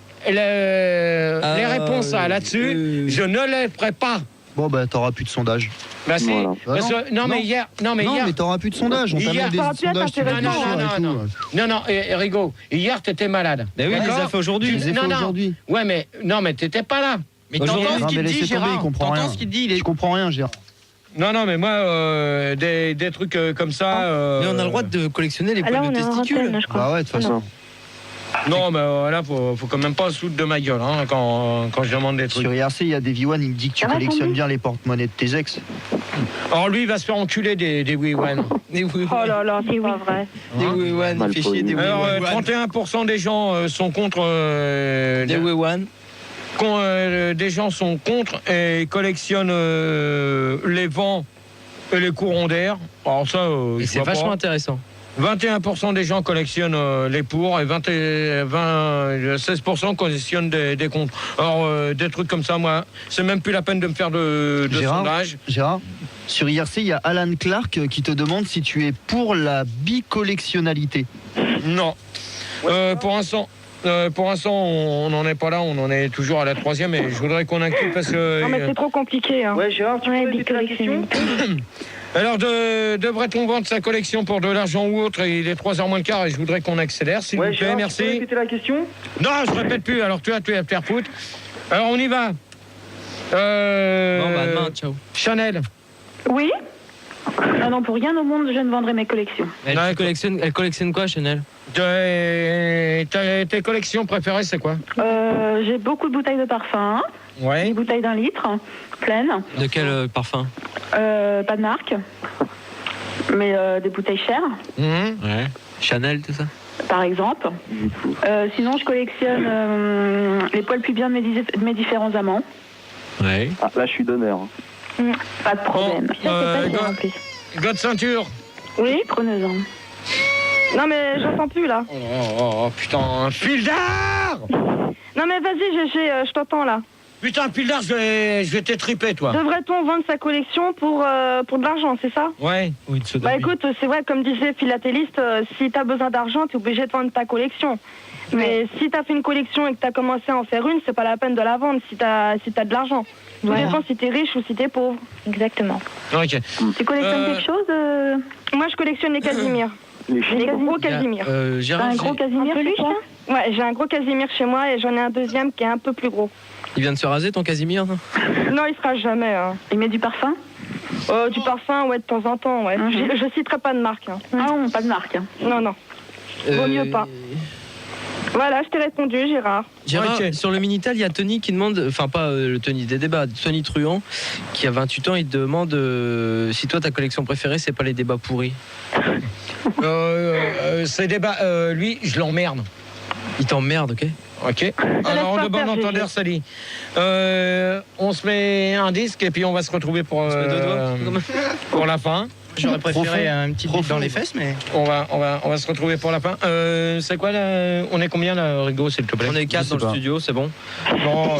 réponses là-dessus, je ne les ferai pas. Bon, bah, t'auras plus de sondage. Bah si. Voilà. Parce que, non, mais hier. Non, mais t'auras plus de sondage. On t'a Hier, demandé ça aurait des pu être sondages sur intéressant. l'émission et tout. Non, Rigaud, hier t'étais malade. Mais oui, il les a fait aujourd'hui. Je les ai fait aujourd'hui. Ouais, mais non, mais t'étais pas là. Mais t'entends ce Non, qu'il mais dit, laissez tomber, il Gérard? comprend T'entends rien. ce qu'il dit? Je comprends rien, Gérard. Non, mais moi, des trucs comme ça. Mais on a le droit de collectionner les Ah là, poils on de est en testicules. antenne, je crois. Bah ouais, de toute façon. Non, mais là, faut quand même pas se foutre de ma gueule hein, quand je demande des trucs. Sur IRC, il y a Davy One, il me dit que tu Ah, collectionnes attendez. bien les porte-monnaies de tes ex. Alors lui, il va se faire enculer des Wiwan. Des Oh là là, c'est pas vrai. Wewan, il fait chier des Alors, Wewan. 31% des gens sont contre. Des Wewan. Des gens sont contre et collectionnent les vents et les courants d'air. Alors ça, Et je c'est vois vachement pas. intéressant. 21% des gens collectionnent les pour et 16% collectionnent des contre. Alors, des trucs comme ça, moi, c'est même plus la peine de me faire de sondage. Gérard, sur IRC, il y a Alan Clark qui te demande si tu es pour la bicollectionnalité. Non. Pour l'instant, on n'en est pas là, on en est toujours à la 3e et je voudrais qu'on inclue parce que... Non mais c'est trop compliqué. Hein. Ouais, Gérard, tu peux répéter la question? Alors, devrait-on vendre sa collection pour de l'argent ou autre? Il est 3h moins le quart et je voudrais qu'on accélère, s'il vous plaît, Gérard, merci. tu peux répéter la question? Non, je répète plus, alors tu vas te faire foutre. Alors, on y va. Bon, bah, demain, ciao. Chanel. Oui. Non, pour rien au monde, je ne vendrai mes collections. Elle collectionne quoi, Chanel? Tes collections préférées, c'est quoi? J'ai beaucoup de bouteilles de parfum, Ouais. des bouteilles d'1 litre, pleines. De quel parfum? Pas de marque, mais des bouteilles chères, Ouais. Chanel, tout ça? par exemple. Sinon, je collectionne les poils pubiens de mes différents amants. Ouais. Ah, là, je suis donneur. Pas de problème. Ça, c'est pas cher en plus. God ceinture. Oui, prenez-en. Non mais j'entends plus là. Oh, putain, un fil d'art. Non mais vas-y, GG, je t'entends là. Putain, Pildar, je vais t'étriper, toi. Devrait-on vendre sa collection pour de l'argent, c'est ça? Ouais. Oui, bah écoute, c'est vrai, comme disait Philatéliste, si t'as besoin d'argent, t'es obligé de vendre ta collection. Mais si t'as fait une collection et que t'as commencé à en faire une, c'est pas la peine de la vendre si t'as de l'argent. Tout dépend si t'es riche ou si t'es pauvre. Exactement. Ok. Tu collectionnes quelque chose Moi, je collectionne les Casimirs. Les gros Casimirs. Gérard, un gros Casimir chez toi? Ouais, j'ai un gros Casimir chez moi et j'en ai un deuxième qui est un peu plus gros. il vient de se raser ton Casimir, non? Non, il se rase jamais. Hein. Il met du parfum? Du parfum, ouais, de temps en temps, ouais. Je citerai pas de marque. Hein. Ah non, pas de marque. Non, non. Vaut mieux pas. Voilà, je t'ai répondu, Gérard. Gérard, sur le Minitel, il y a Tony qui demande, enfin pas le Tony des débats, Tony Truand, qui a 28 ans, il te demande si toi ta collection préférée, c'est pas les débats pourris. Ces débats, lui, je l'emmerde. Il t'emmerde, ok? Ok. Alors, de bon entendeur, ça dit. On se met un disque et puis on va se retrouver pour la fin. J'aurais préféré un petit beat dans les fesses, mais... On va se retrouver pour la fin. C'est quoi, là? On est combien, là, Rigo, s'il te plaît? On est 4 dans le studio, c'est bon. Non,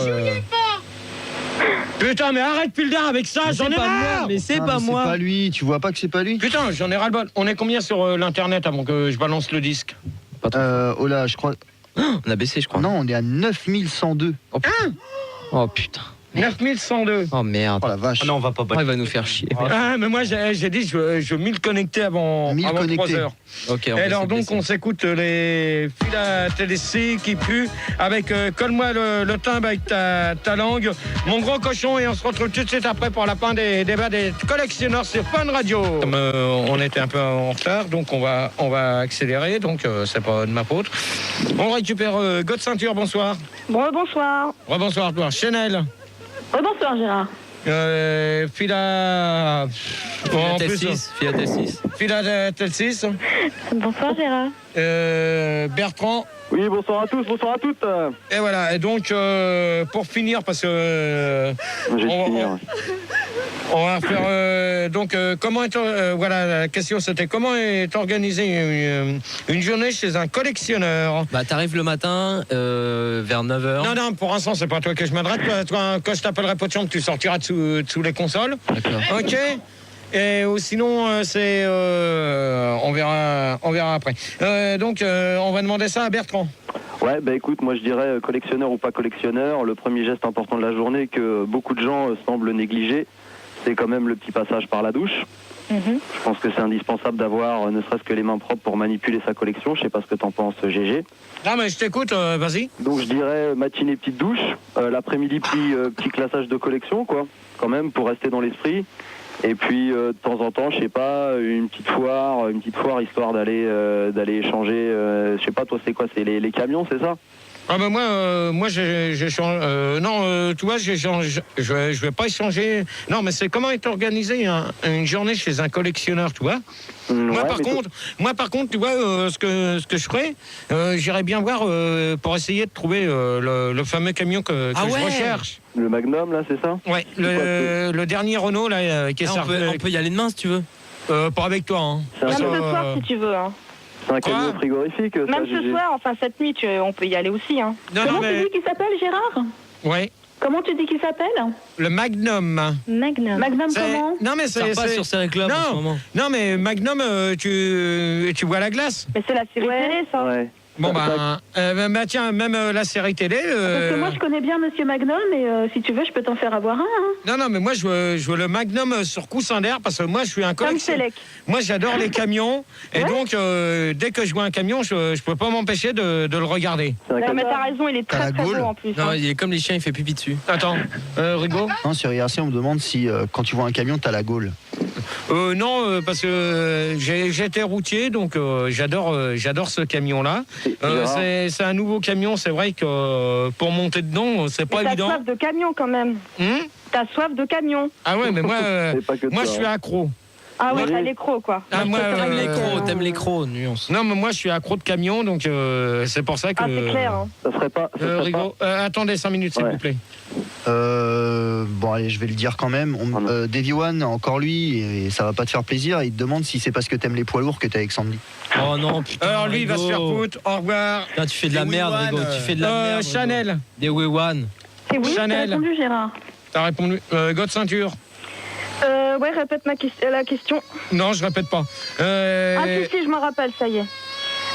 Putain, mais arrête Pildar avec ça, j'en ai marre. Mais c'est pas moi. C'est pas lui, tu vois pas que c'est pas lui? Putain, j'en ai ras-le-bol. On est combien sur l'internet avant que je balance le disque? Oh là, je crois... On a baissé, je crois. Non, on est à 9102. Oh putain. Oh putain. 9102. Oh merde. Oh la vache. Ah non, on va pas battre. Il va nous faire chier. Ah, mais moi j'ai dit je veux 1000 connectés avant 3 heures. Ok. Et alors donc on s'écoute les Philatélistes qui puent avec colle-moi le timbre avec ta langue, mon gros cochon, et on se retrouve tout de suite après pour la fin des débats des collectionneurs sur Fun Radio. Comme on était un peu en retard, donc on va accélérer, donc c'est pas de ma faute. On récupère God Ceinture, bonsoir. Bonsoir. Bonsoir toi, Chanel. Bonsoir Gérard. Philatélistes. Bonsoir Gérard. Bertrand. Oui, bonsoir à tous, bonsoir à toutes. Et voilà, et donc pour finir, parce que on va faire donc comment est voilà, la question c'était comment est organisée une journée chez un collectionneur. Bah t'arrives le matin vers 9h. Non, pour l'instant c'est pas à toi que je m'adresse. Toi, quand je t'appellerai pas de chambre, tu sortiras de sous les consoles. D'accord. Ok. Et sinon c'est on verra après. Donc on va demander ça à Bertrand. Ouais, bah écoute, moi je dirais collectionneur ou pas collectionneur, le premier geste important de la journée que beaucoup de gens semblent négliger, c'est quand même le petit passage par la douche. Je pense que c'est indispensable d'avoir ne serait-ce que les mains propres pour manipuler sa collection. Je sais pas ce que t'en penses, GG. Non mais je t'écoute, vas-y. Donc je dirais matinée petite douche, l'après-midi petit classage de collection, quoi, quand même, pour rester dans l'esprit. Et puis de temps en temps, je sais pas, une petite foire histoire d'aller échanger. Je sais pas, toi c'est quoi, c'est les camions, c'est ça? Ah ben moi j'échange. Non, tu vois, je vais pas échanger. Non, mais c'est comment est organisée une journée chez un collectionneur, tu vois. Moi par contre, tu vois, ce que je ferais, j'irais bien voir pour essayer de trouver le fameux camion que je recherche. Le Magnum, là, c'est ça? Ouais, le dernier Renault, là, qui est sorti. On peut y aller demain, si tu veux. Pas avec toi, hein. Même ce soir, si tu veux. Hein. C'est un camion frigorifique, ça, même ce soir, enfin cette nuit, on peut y aller aussi. Hein. Comment tu dis qu'il s'appelle, Gérard? Ouais. Comment tu dis qu'il s'appelle? Le Magnum. Magnum comment? Non mais c'est pas sur ces réclames en ce moment. Non mais Magnum, tu vois la glace. Mais c'est la série télé, ça. Ouais. Bon bah tiens, même la série télé. Parce que moi je connais bien Monsieur Magnum, et si tu veux, je peux t'en faire avoir un. Hein. Non mais moi je veux le Magnum sur coussin d'air, parce que moi je suis un collectionneur. Moi j'adore les camions, et donc dès que je vois un camion, je peux pas m'empêcher de le regarder. Non mais t'as raison, il est très beau en plus. Non, il est comme les chiens, il fait pipi dessus. Attends, Rigo. Non, sur IRC on me demande si quand tu vois un camion t'as la gaule. Non, parce que j'étais routier, donc j'adore ce camion-là. C'est un nouveau camion, c'est vrai que pour monter dedans, c'est pas évident. T'as soif de camion quand même. T'as soif de camion. Ah ouais, mais moi je suis accro. Ah ouais, t'as l'écro, quoi. Ah, moi, t'aimes l'écro, nuance. Non, mais moi je suis accro de camion, donc c'est pour ça que... Ah, c'est clair. Hein. Ça serait pas... Rigo, attendez 5 minutes, s'il vous plaît. Bon, allez, je vais le dire quand même. Davy One, encore lui, et ça va pas te faire plaisir, il te demande si c'est parce que t'aimes les poids lourds que t'es avec Sandy. Oh non, putain. Alors lui, il va se faire foutre. Au revoir. Putain, tu fais de la merde, Rigo. Tu fais de la merde. Chanel. Des Way One. C'est oui, Chanel. T'as répondu, Gérard. T'as répondu. God ceinture. Ouais, répète la question. Non, je répète pas. Ah si, je m'en rappelle, ça y est.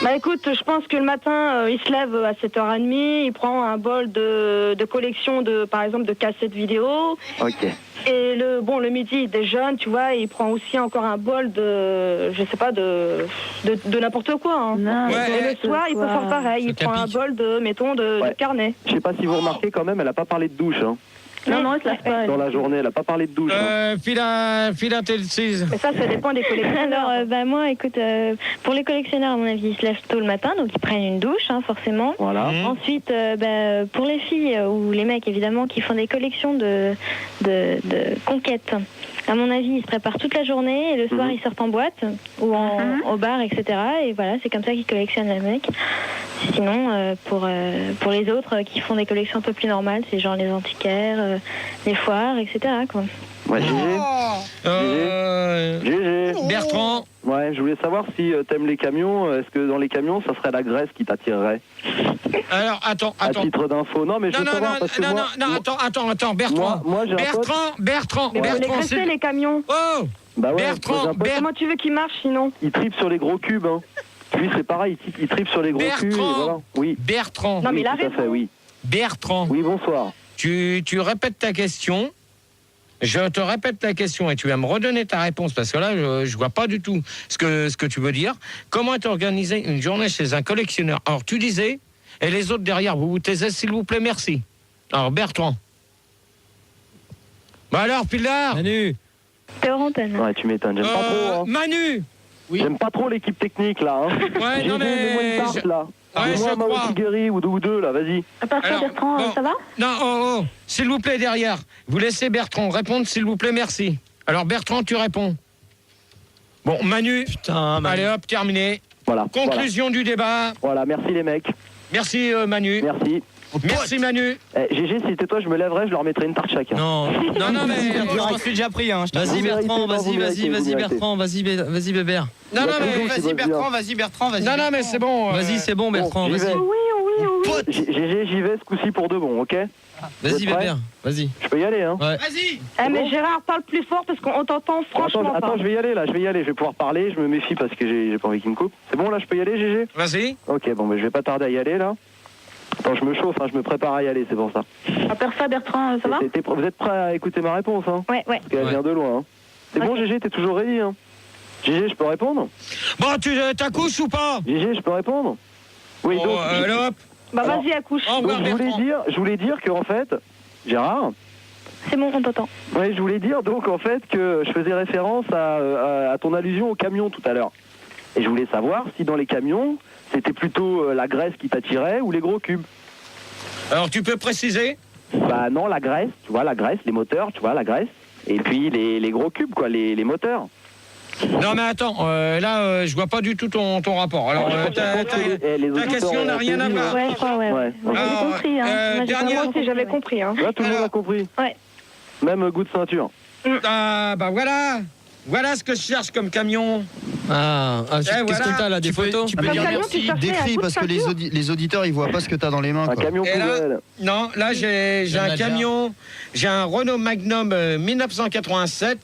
Bah écoute, je pense que le matin, il se lève à 7h30, il prend un bol de collection par exemple, de cassettes vidéo. Ok. Et le midi, il déjeune, tu vois, et il prend aussi encore un bol de, je sais pas, de n'importe quoi. Hein. Non, et le soir, il peut faire pareil, il prend un bol de carnet. Je sais pas si vous remarquez quand même, elle a pas parlé de douche. Hein. Non, il se lave pas. Dans la journée, elle a pas parlé de douche. Philatélisise. Mais ça dépend des collectionneurs. Alors, moi, écoute, pour les collectionneurs, à mon avis, ils se lèvent tôt le matin, donc ils prennent une douche, hein, forcément. Voilà. Ensuite, pour les filles ou les mecs, évidemment, qui font des collections de conquêtes, à mon avis, ils se préparent toute la journée et le soir, ils sortent en boîte ou au bar, etc. Et voilà, c'est comme ça qu'ils collectionnent les mecs. Sinon, pour les autres qui font des collections un peu plus normales, c'est genre les antiquaires, les foires, etc. Quoi. Ouais, GG. Bertrand. Ouais, je voulais savoir si t'aimes les camions. Est-ce que dans les camions, ça serait la graisse qui t'attirerait? Alors, attends. À titre d'info. Non, mais je veux savoir parce que attends, Bertrand. Moi, j'ai Bertrand. Mais vous les graissez, les camions. Oh Bah ouais, Bertrand. Comment tu veux qu'ils marchent sinon? Il tripe sur les gros cubes, hein. Lui, c'est pareil, il tripe sur les gros cubes. Et voilà. Oui. Bertrand. Non, mais il a tout à raison. fait, oui. Bertrand. Oui, bonsoir. Tu répètes ta question. Je te répète ta question et tu vas me redonner ta réponse parce que là, je vois pas du tout ce que tu veux dire. Comment est organisée une journée chez un collectionneur? Alors, tu disais, et les autres derrière, vous taisez, s'il vous plaît, merci. Alors, Bertrand. Bah alors, Pilar. Manu. T'es hors antenne. Ouais, tu m'étonnes, j'aime pas trop. Hein. Manu. Oui. J'aime pas trop l'équipe technique, là. Hein. Ouais, non, mais... Moi, une tarte, là. Ouais, je moi, crois. Guéry ou deux, là, vas-y. À part ça, Bertrand, ça va? Non, s'il vous plaît, derrière. Vous laissez Bertrand répondre, s'il vous plaît, merci. Alors, Bertrand, tu réponds. Bon, Manu. Putain, Manu. Allez, hop, terminé. Voilà. Conclusion du débat. Voilà, merci les mecs. Merci, Manu. Merci. Merci, Manu. GG, si c'était toi, je me lèverais, je leur mettrais une tarte chacun. Non, mais Je m'en suis déjà pris. Hein, vas-y Bertrand, vas-y Bertrand, vas-y Bébert. Non, mais vas-y Bertrand, vas-y. Non, mais c'est bon. Vas-y, c'est bon Bertrand, vas-y. Oui. GG, j'y vais ce coup-ci pour de bon, ok? Vas-y Bébert, vas-y. Je peux y aller, hein? Ouais. Vas-y. Mais Gérard, parle plus fort parce qu'on t'entend franchement pas. Attends, je vais y aller, là, je vais pouvoir parler, je me méfie parce que j'ai pas envie qu'il me coupe. C'est bon, là, je peux y aller, GG? Vas-y. Ok, bon, mais je vais pas tarder à y aller, là. Attends, je me chauffe, hein, je me prépare à y aller, c'est pour ça. À part ça, Bertrand, ça va? Vous êtes prêts à écouter ma réponse, hein? Ouais. Parce qu'elle vient de loin, hein. C'est bon, GG, t'es toujours ready, hein? GG, je peux répondre? Bon, tu t'accouches ou pas? GG, je peux répondre? Oui, donc... hop. Bah vas-y, accouche. Donc, je voulais dire qu'en fait, Gérard... C'est bon, on t'entend. Oui, je voulais dire donc en fait que je faisais référence à ton allusion au camion tout à l'heure. Et je voulais savoir si dans les camions, c'était plutôt la graisse qui t'attirait ou les gros cubes. Alors, tu peux préciser? Bah non, la graisse, tu vois, la graisse, les moteurs, tu vois, la graisse. Et puis les gros cubes, quoi, les moteurs. Non, mais attends, là, je vois pas du tout ton rapport. Alors, ta question n'a rien à voir. Ouais, je crois, ouais. J'ai compris, hein. Dernière... Moi aussi, j'avais compris, hein. Là, tout le monde a compris. Ouais. Même goût de ceinture. Ah, bah voilà. Voilà ce que je cherche comme camion. Qu'est-ce que t'as là, des photos? Tu peux dire merci, décris, parce que les auditeurs, ils voient pas ce que t'as dans les mains. Un camion poubelle. Non, là, j'ai un camion, j'ai un Renault Magnum 1987,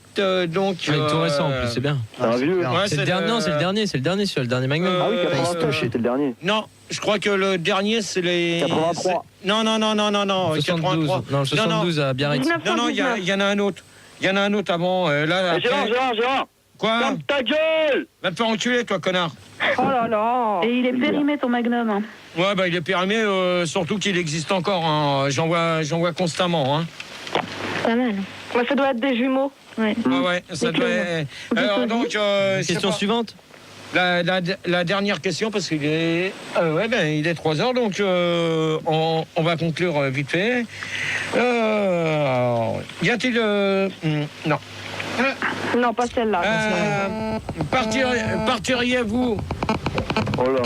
donc... Il est tout récent en plus, c'est bien. C'est un vieux. Ouais, c'est le dernier, sur le dernier Magnum. Ah oui, 89, c'était le dernier. Non, je crois que le dernier, c'est les... 83. Non, 72. 83. Non, 72 à Biarritz. Non, il y en a un autre. Il y en a un autre avant. Là, Gérard. Quoi? Ferme ta gueule! Va te faire enculer, toi, connard. Oh là là. Et il est périmé, ton Magnum. Hein. Ouais, bah il est périmé, surtout qu'il existe encore. Hein. J'en vois constamment. Hein. Pas mal. Ouais, ça doit être des jumeaux. Ouais. Ouais, ça doit être... Alors, donc... Question suivante. La dernière question, parce qu'il est... il est 3h, donc on va conclure vite fait. Y a-t-il... non. Non, pas celle-là. Partiriez-vous? Oh là.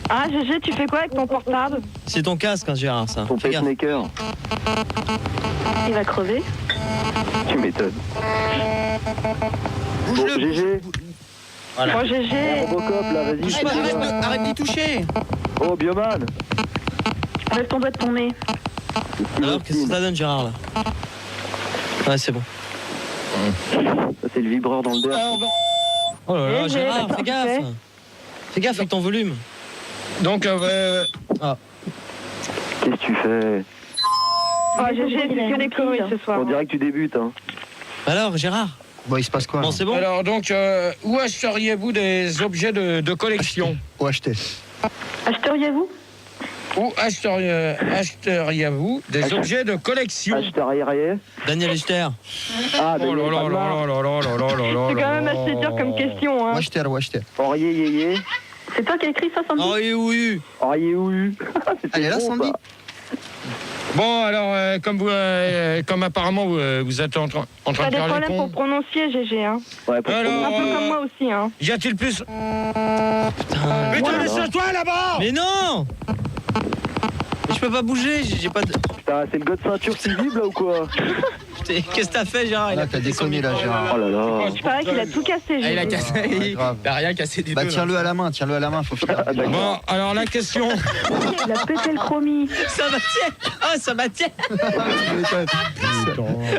Ah, GG, tu fais quoi avec ton portable? C'est ton casque, hein, Gérard, ça. Ton pacemaker. Il va crever. Tu m'étonnes. Bon, GG. Voilà. Oh, GG. Robocop, là, vas-y. Arrête d'y toucher. Oh, Bioman. Lève ton doigt de ton nez. Alors, qu'est-ce que ça donne, Gérard, là? Ouais, c'est bon. Ça, c'est le vibreur dans le derrière. Oh là là, Gérard, fais gaffe. Fais gaffe avec ton volume. Donc, Qu'est-ce que tu fais? Oh, j'ai que des conneries ce soir. On dirait que tu débutes, hein. Alors, Gérard? Bon, il se passe quoi? Bon, c'est bon. Alors, donc, où achèteriez-vous des objets de collection? Où acheter? Acheteriez-vous? Où achèteriez-vous des objets de collection? Acheteriez? Daniel Echter. Ah, oh là là là là là là là là. C'est quand même assez dur comme question, hein. Où acheter? Auriez, yéyé. C'est toi qui as écrit ça, Sandy? Oh, oui. Auriez, oui. Elle est là, Sandy? Bon, alors, comme apparemment vous êtes en train de T'as des faire les problèmes pour cons. prononcer, GG, hein. Ouais, pour Alors, Un peu comme moi aussi, hein. y a-t-il plus... Putain. Putain, laisse-toi là-bas! Mais non! Mais je peux pas bouger, j'ai pas de... Putain, c'est le gars de ceinture qui vibre, là, ou quoi? Putain, qu'est-ce que t'as fait, Gérard? Là, t'as déconné, là, Gérard. Oh là là. Il paraît qu'il a tout cassé, Ah, il a GG. cassé. Ouais, grave. Il a rien cassé du Bah, tout. tiens-le à la main, faut finir. Bon, alors la question... Il a pété le chromie. Ça m'attire. Oh, ça m'attire.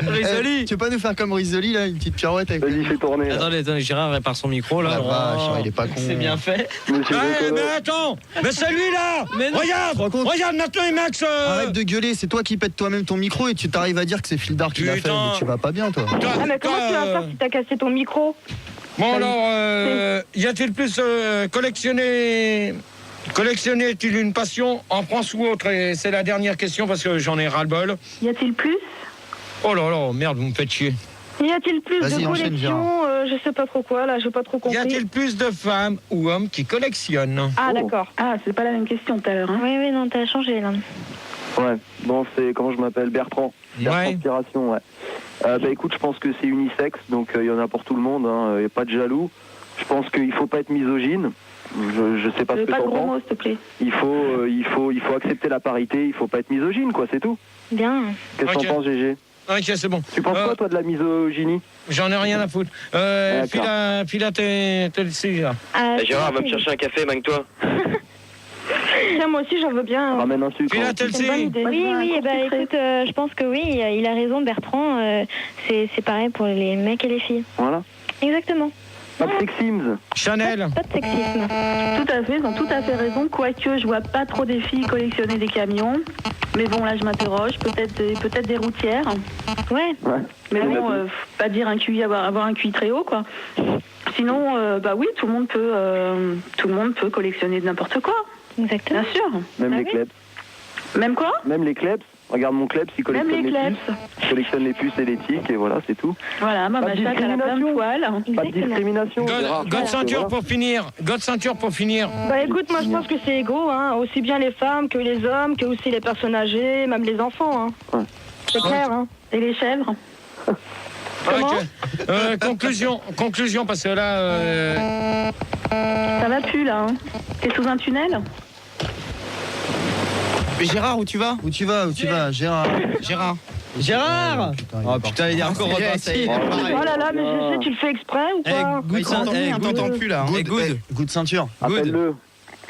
Risoli. Eh, tu veux pas nous faire comme Risoli, là, une petite pirouette avec... Vas-y, fais tourner. là. Attendez, Gérard répare son micro, là. La vache, il est pas con. C'est bien fait. Monsieur Bocolo. mais attends! Mais c'est lui là! Mais non. Regarde maintenant, il Max! Arrête de gueuler, c'est toi qui pètes toi-même ton micro et tu t'arrives à dire que c'est Fildar qui l'a fait, Putain. mais tu vas pas bien, toi. Ah, mais comment tu vas faire si t'as cassé ton micro? Bon alors, y a-t-il plus collectionner-t-il une passion en France ou autre? Et c'est la dernière question parce que j'en ai ras-le-bol. Y a-t-il plus? Oh là là, merde, vous me faites chier. Y a-t-il plus Vas-y, de enchaîne, collections? Je sais pas trop quoi, là, j'ai pas trop Y compris. a-t-il plus de femmes ou hommes qui collectionnent? Ah, d'accord. Ah, c'est pas la même question tout à l'heure, hein. Oui, non, t'as changé là. Ouais, bon, c'est, comment je m'appelle? Bertrand. Bertrand Ouais. Inspiration, ouais. Bah écoute, je pense que c'est unisexe, donc il y en a pour tout le monde, hein, y a pas de jaloux. Je pense qu'il faut pas être misogyne. Je sais pas ce que Pas de t'en gros mots, penses. s'il te plaît. Il faut accepter la parité, il faut pas être misogyne, quoi, c'est tout. Bien. Qu'est-ce que Ok. t'en penses, GG? Ok, c'est bon. Tu penses quoi, toi, de la misogynie? J'en ai rien à foutre. Fila tes là. Gérard, va me chercher un café, manque-toi. Tiens, moi aussi, j'en veux bien. Ramène un sucre. Fila hein. tel C'est une bonne idée. Oui, bah écoute, je pense que oui, il a raison, Bertrand. C'est pareil pour les mecs et les filles. Voilà. Exactement. Pas de sexisme. Chanel. Pas de sexisme. Tout à fait, ils ont tout à fait raison. Quoique, je vois pas trop des filles collectionner des camions. Mais bon, là, je m'interroge. Peut-être des routières. Ouais. Ouais. Mais bon, pas dire un QI, avoir un QI très haut, quoi. Sinon, bah oui, tout le monde peut collectionner de n'importe quoi. Exactement. Bien sûr. Même Ah les oui. klebs. Même quoi? Même les klebs. Regarde mon klebs, il Même collectionne les les klebs. puces. Il collectionne les puces et les tics, et voilà, c'est tout. Voilà, ma Pas de chatte, elle a plein de discrimination. poils. Pas de Exactement. discrimination. Gérard, God ceinture voilà. pour finir. God ceinture pour finir. Bah écoute, moi je pense que c'est égaux, hein. Aussi bien les femmes que les hommes, que aussi les personnes âgées, même les enfants, hein. Ouais. C'est clair, hein. Et les chèvres? Comment Conclusion, parce que là... Ça va plus, là, hein. T'es sous un tunnel? Mais Gérard, où tu vas? Où tu vas, Gérard? Gérard. Oh putain, il est encore repassé. Oh là là, mais GG, tu le fais exprès ou quoi? On t'entend plus là. hein. Good ceinture. Appelle-le.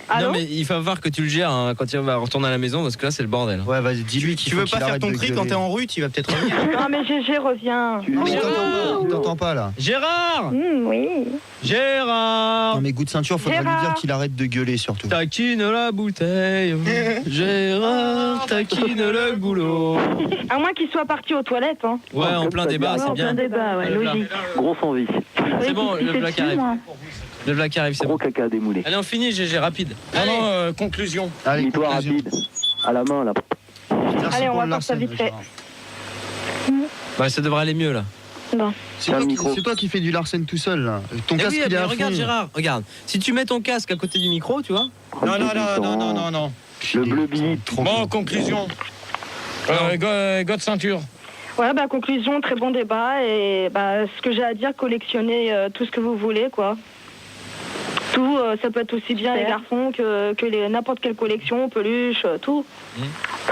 Allô? Non, mais il va falloir que tu le gères hein, quand il va retourner à la maison parce que là, c'est le bordel. Ouais, vas-y, dis-lui qu'il Tu faut veux qu'il pas faire arrête ton de cri quand gueuler. t'es en rue, tu vas peut-être revenir. Non mais GG, reviens. On t'entend pas, là. Gérard Oui. Gérard Non, mais Good ceinture, faudrait lui Gérard. dire qu'il arrête de gueuler, surtout. Taquine la bouteille. Gérard taquine le boulot. À moins qu'il soit parti aux toilettes, hein. Ouais, en plein débat, Ouais, c'est en plein bien. débat, ouais, logique. Grosse envie. C'est bon, Il le s'est black dessus, arrive. moi. Le black arrive, c'est Gros bon. caca démoulé. Allez, on finit, GG, rapide. Non, conclusion. Allez, Dis-toi conclusion. rapide. À la main, là. Merci Allez, on pour va le faire ça Larsen, vite fait. Gérard. Bah, ça devrait aller mieux là. Bon. C'est toi qui fais du Larsen tout seul, là. Ton Eh casque, oui, il est mais à regarde fond. Gérard, regarde. Si tu mets ton casque à côté du micro, tu vois. Non. Le bleu billet. Bon, conclusion. God ceinture. Ouais, bah conclusion, très bon débat et bah ce que j'ai à dire, collectionnez tout ce que vous voulez, quoi. Tout, ça peut être aussi bien les garçons que n'importe quelle collection, peluche, tout.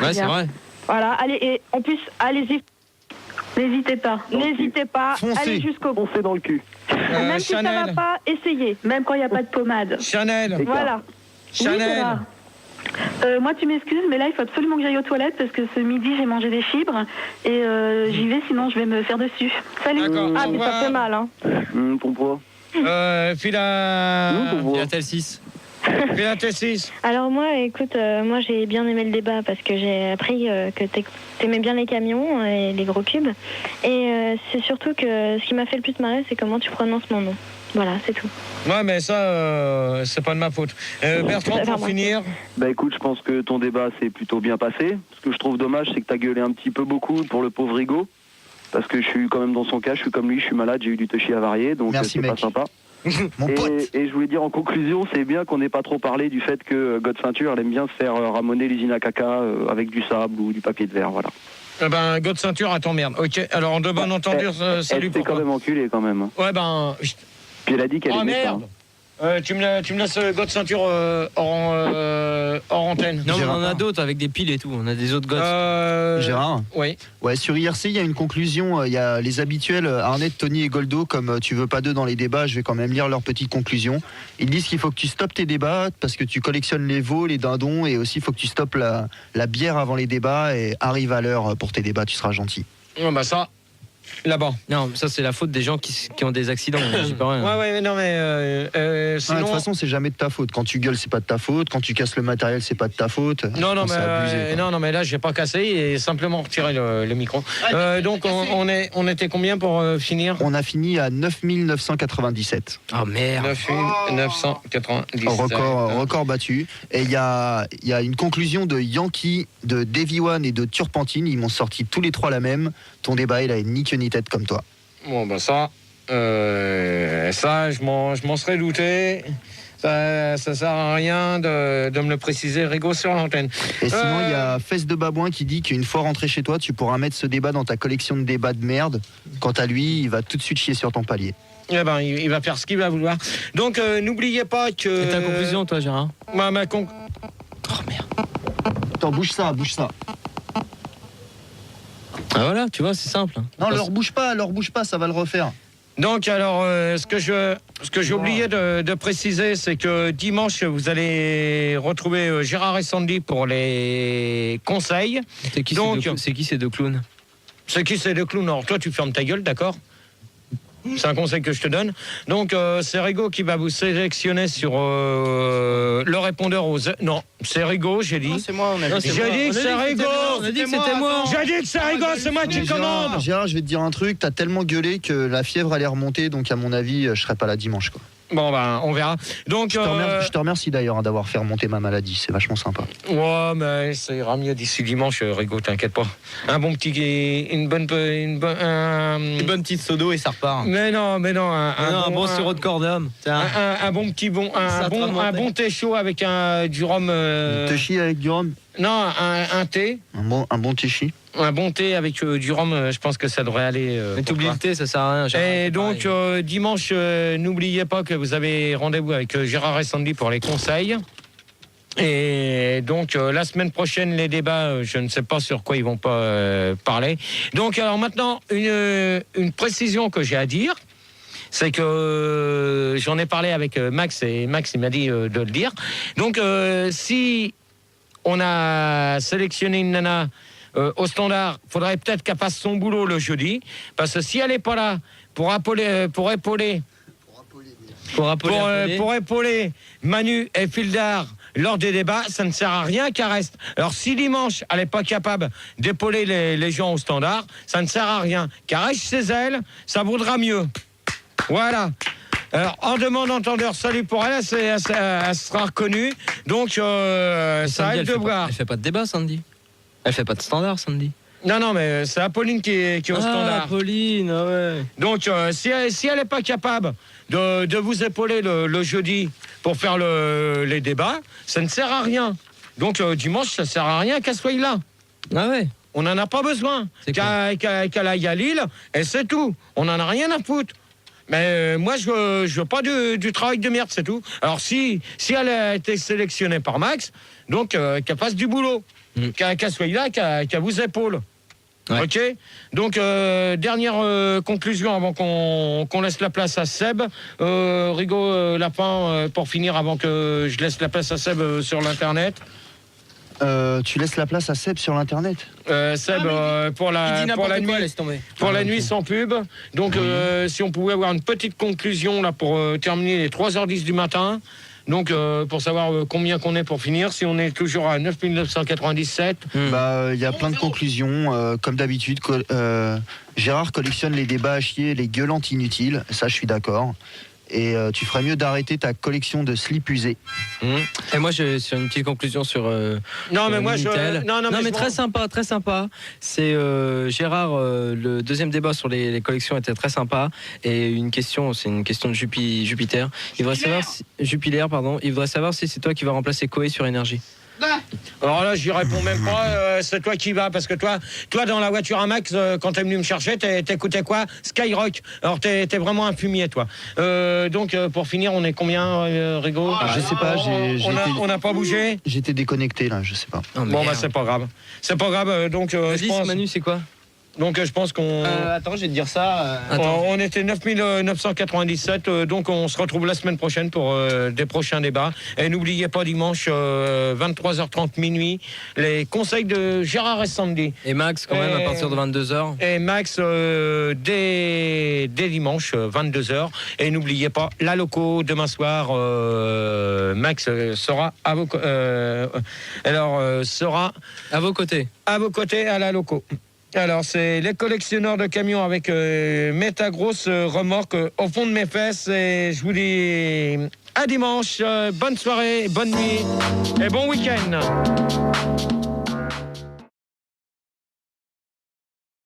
Ouais, c'est vrai. Voilà, allez, et en plus, allez-y. N'hésitez pas. N'hésitez pas, Foncez. allez jusqu'au bout. Foncez dans le cul. Même si ça va Chanel. pas, essayez. Même quand il n'y a pas de pommade. Chanel. Voilà. Oui, ça Chanel. va. Moi, tu m'excuses, mais là, il faut absolument que j'aille aux toilettes parce que ce midi, j'ai mangé des fibres et j'y vais, sinon je vais me faire dessus. Salut. Ah, mais ça fait mal, hein. Ton poids. File à Tel 6. File à tel 6. Alors moi, écoute, moi j'ai bien aimé le débat parce que j'ai appris que t'aimais bien les camions et les gros cubes. Et c'est surtout que ce qui m'a fait le plus marrer, c'est comment tu prononces mon nom. Voilà, c'est tout. Ouais, mais ça, c'est pas de ma faute. Bertrand, pour finir. Bah écoute, je pense que ton débat s'est plutôt bien passé. Ce que je trouve dommage, c'est que t'as gueulé un petit peu beaucoup pour le pauvre Rigaud. Parce que je suis quand même dans son cas, je suis comme lui, je suis malade, j'ai eu du touchy avarié, donc c'est pas sympa. Mon pote. Et je voulais dire en conclusion, c'est bien qu'on n'ait pas trop parlé du fait que God Ceinture, elle aime bien se faire ramoner l'usine à caca avec du sable ou du papier de verre, voilà. Eh ben, God Ceinture, à ton merde. Ok, alors en de bonne entendure, salut pour toi. Elle s'est quand même enculée quand même. Ouais, ben... Puis elle a dit qu'elle aimait merde. Tu me laisses God Ceinture hors antenne. Non, mais on en a d'autres avec des piles et tout. On a des autres God. Gérard. Oui. Ouais, sur IRC, il y a une conclusion. Il y a les habituels Arnett, Tony et Goldo. Comme tu veux pas d'eux dans les débats, je vais quand même lire leur petite conclusion. Ils disent qu'il faut que tu stoppes tes débats parce que tu collectionnes les veaux, les dindons, et aussi il faut que tu stoppes la bière avant les débats et arrive à l'heure pour tes débats. Tu seras gentil. Oh, bah ça. Là-bas. Non, ça c'est la faute des gens qui ont des accidents. J'y peux rien. Ouais, mais non, mais sinon... De toute façon, c'est jamais de ta faute. Quand tu gueules, c'est pas de ta faute. Quand tu casses le matériel, c'est pas de ta faute. Non, c'est abusé, non, mais là, j'ai pas cassé et simplement retiré le micro. Donc, on était combien pour finir? On a fini à 9997. Oh merde. 9997. Record battu. Et il y a une conclusion de Yankee, de Davy One et de Turpentine. Ils m'ont sorti tous les trois la même. Ton débat, il a ni queue ni tête comme toi. Bon, bah ça, je m'en serais douté. Ça sert à rien de me le préciser, Rigaud, sur l'antenne. Et sinon, il y a Fesse de Babouin qui dit qu'une fois rentré chez toi, tu pourras mettre ce débat dans ta collection de débats de merde. Quant à lui, il va tout de suite chier sur ton palier. Eh ben, il va faire ce qu'il va vouloir. Donc, n'oubliez pas que... Et ta conclusion, toi, Gérard? Oh, merde. Attends, bouge ça. Ah voilà, tu vois, c'est simple. Non, leur bouge pas, ça va le refaire. Donc alors, ce que j'ai oublié de préciser, c'est que dimanche, vous allez retrouver Gérard et Sandy pour les conseils. C'est qui ces deux clowns? C'est qui ces deux clowns? Alors toi, tu fermes ta gueule, d'accord? C'est un conseil que je te donne. Donc, c'est Rigaud qui va vous sélectionner sur le répondeur aux... Non, c'est Rigaud, j'ai dit. Non, c'est moi, on a dit. J'ai dit que c'est Rigaud. On a dit que c'était moi. J'ai dit que c'est Rigaud, c'est moi qui commande. Gérard, je vais te dire un truc. T'as tellement gueulé que la fièvre allait remonter. Donc, à mon avis, je serai pas là dimanche, quoi. Bon, ben, on verra. Donc, je te remercie d'ailleurs d'avoir fait remonter ma maladie. C'est vachement sympa. Ouais, mais ça ira mieux d'ici dimanche, Rigaud, t'inquiète pas. Un bon petit... Une bonne petite sodo et ça repart. Mais non, un bon sirop de cordam. Un bon thé chaud avec du rhum. Thé chi avec du rhum? Non, un thé. Un bon thé chi. Un bon thé avec du rhum, je pense que ça devrait aller. Mais t'oublies le thé, ça sert à rien. Et donc, dimanche, n'oubliez pas que vous avez rendez-vous avec Gérard et Sandy pour les conseils. Et donc, la semaine prochaine, les débats, je ne sais pas sur quoi ils vont pas parler. Donc, alors maintenant, une précision que j'ai à dire. C'est que j'en ai parlé avec Max et Max il m'a dit de le dire. Donc si on a sélectionné une nana au standard, faudrait peut-être qu'elle fasse son boulot le jeudi, parce que si elle n'est pas là pour épauler Manu et Fildar lors des débats, ça ne sert à rien qu'elle reste. Alors si dimanche elle n'est pas capable d'épauler les gens au standard, ça ne sert à rien. Qu'elle reste chez elle, ça vaudra mieux. Voilà. Alors, en demande entendeur, salut pour elle, elle sera reconnue. Donc, ça a le devoir. Elle fait pas de débat, Sandy. Elle fait pas de standard, Sandy. Non, mais c'est Apolline qui est au standard. Apolline, ouais. Donc, si elle n'est pas capable de vous épauler le jeudi pour faire les débats, ça ne sert à rien. Donc, dimanche, ça ne sert à rien qu'elle soit là. Ah ouais. On n'en a pas besoin. Qu'elle aille à Lille, et c'est tout. On n'en a rien à foutre. Mais moi, je veux pas du travail de merde, c'est tout. Alors, si elle a été sélectionnée par Max, donc qu'elle fasse du boulot. Qu'elle soit là, qu'elle vous épaule. Ouais. OK. Donc, dernière conclusion avant qu'on laisse la place à Seb. Rigaud, Lapin, pour finir, avant que je laisse la place à Seb sur l'Internet. Tu laisses la place à Seb sur l'internet. Seb, pour la nuit, laisse tomber. pour la nuit sans pub. Donc, si on pouvait avoir une petite conclusion là pour terminer les 3h10 du matin. Donc, pour savoir combien qu'on est pour finir, si on est toujours à 9997. Il y a plein de conclusions. Comme d'habitude, Gérard collectionne les débats à chier, les gueulantes inutiles. Ça, je suis d'accord. Et tu ferais mieux d'arrêter ta collection de slips usés. Et moi, sur une petite conclusion sur. Mais très sympa, très sympa. C'est Gérard. Le deuxième débat sur les collections était très sympa. Et c'est une question de Jupiter. Il voudrait savoir Jupiler, pardon. Il voudrait savoir si c'est toi qui vas remplacer Koé sur Énergie. Alors là, j'y réponds même pas. C'est toi qui vas, parce que toi, dans la voiture à Max, quand t'es venu me chercher, t'écoutais quoi? Skyrock. Alors t'es vraiment un fumier, toi. Donc pour finir, on est combien, Rigaud? Je sais pas. On n'a pas bougé. J'étais déconnecté là, je sais pas. Bon bah c'est pas grave. C'est pas grave. Donc je pense... Manu, c'est quoi? Donc je pense qu'on... Attends, je vais te dire ça. On était 9997, donc on se retrouve la semaine prochaine pour des prochains débats. Et n'oubliez pas, dimanche, 23h30 minuit, les conseils de Gérard et Sandy. Et Max, quand même, à partir de 22h. Et Max, dès dimanche, 22h. Et n'oubliez pas, la loco, demain soir, Max sera à vos côtés. À vos côtés, à la loco. Alors, c'est les collectionneurs de camions avec méta grosse remorque au fond de mes fesses. Et je vous dis à dimanche. Bonne soirée, bonne nuit et bon week-end.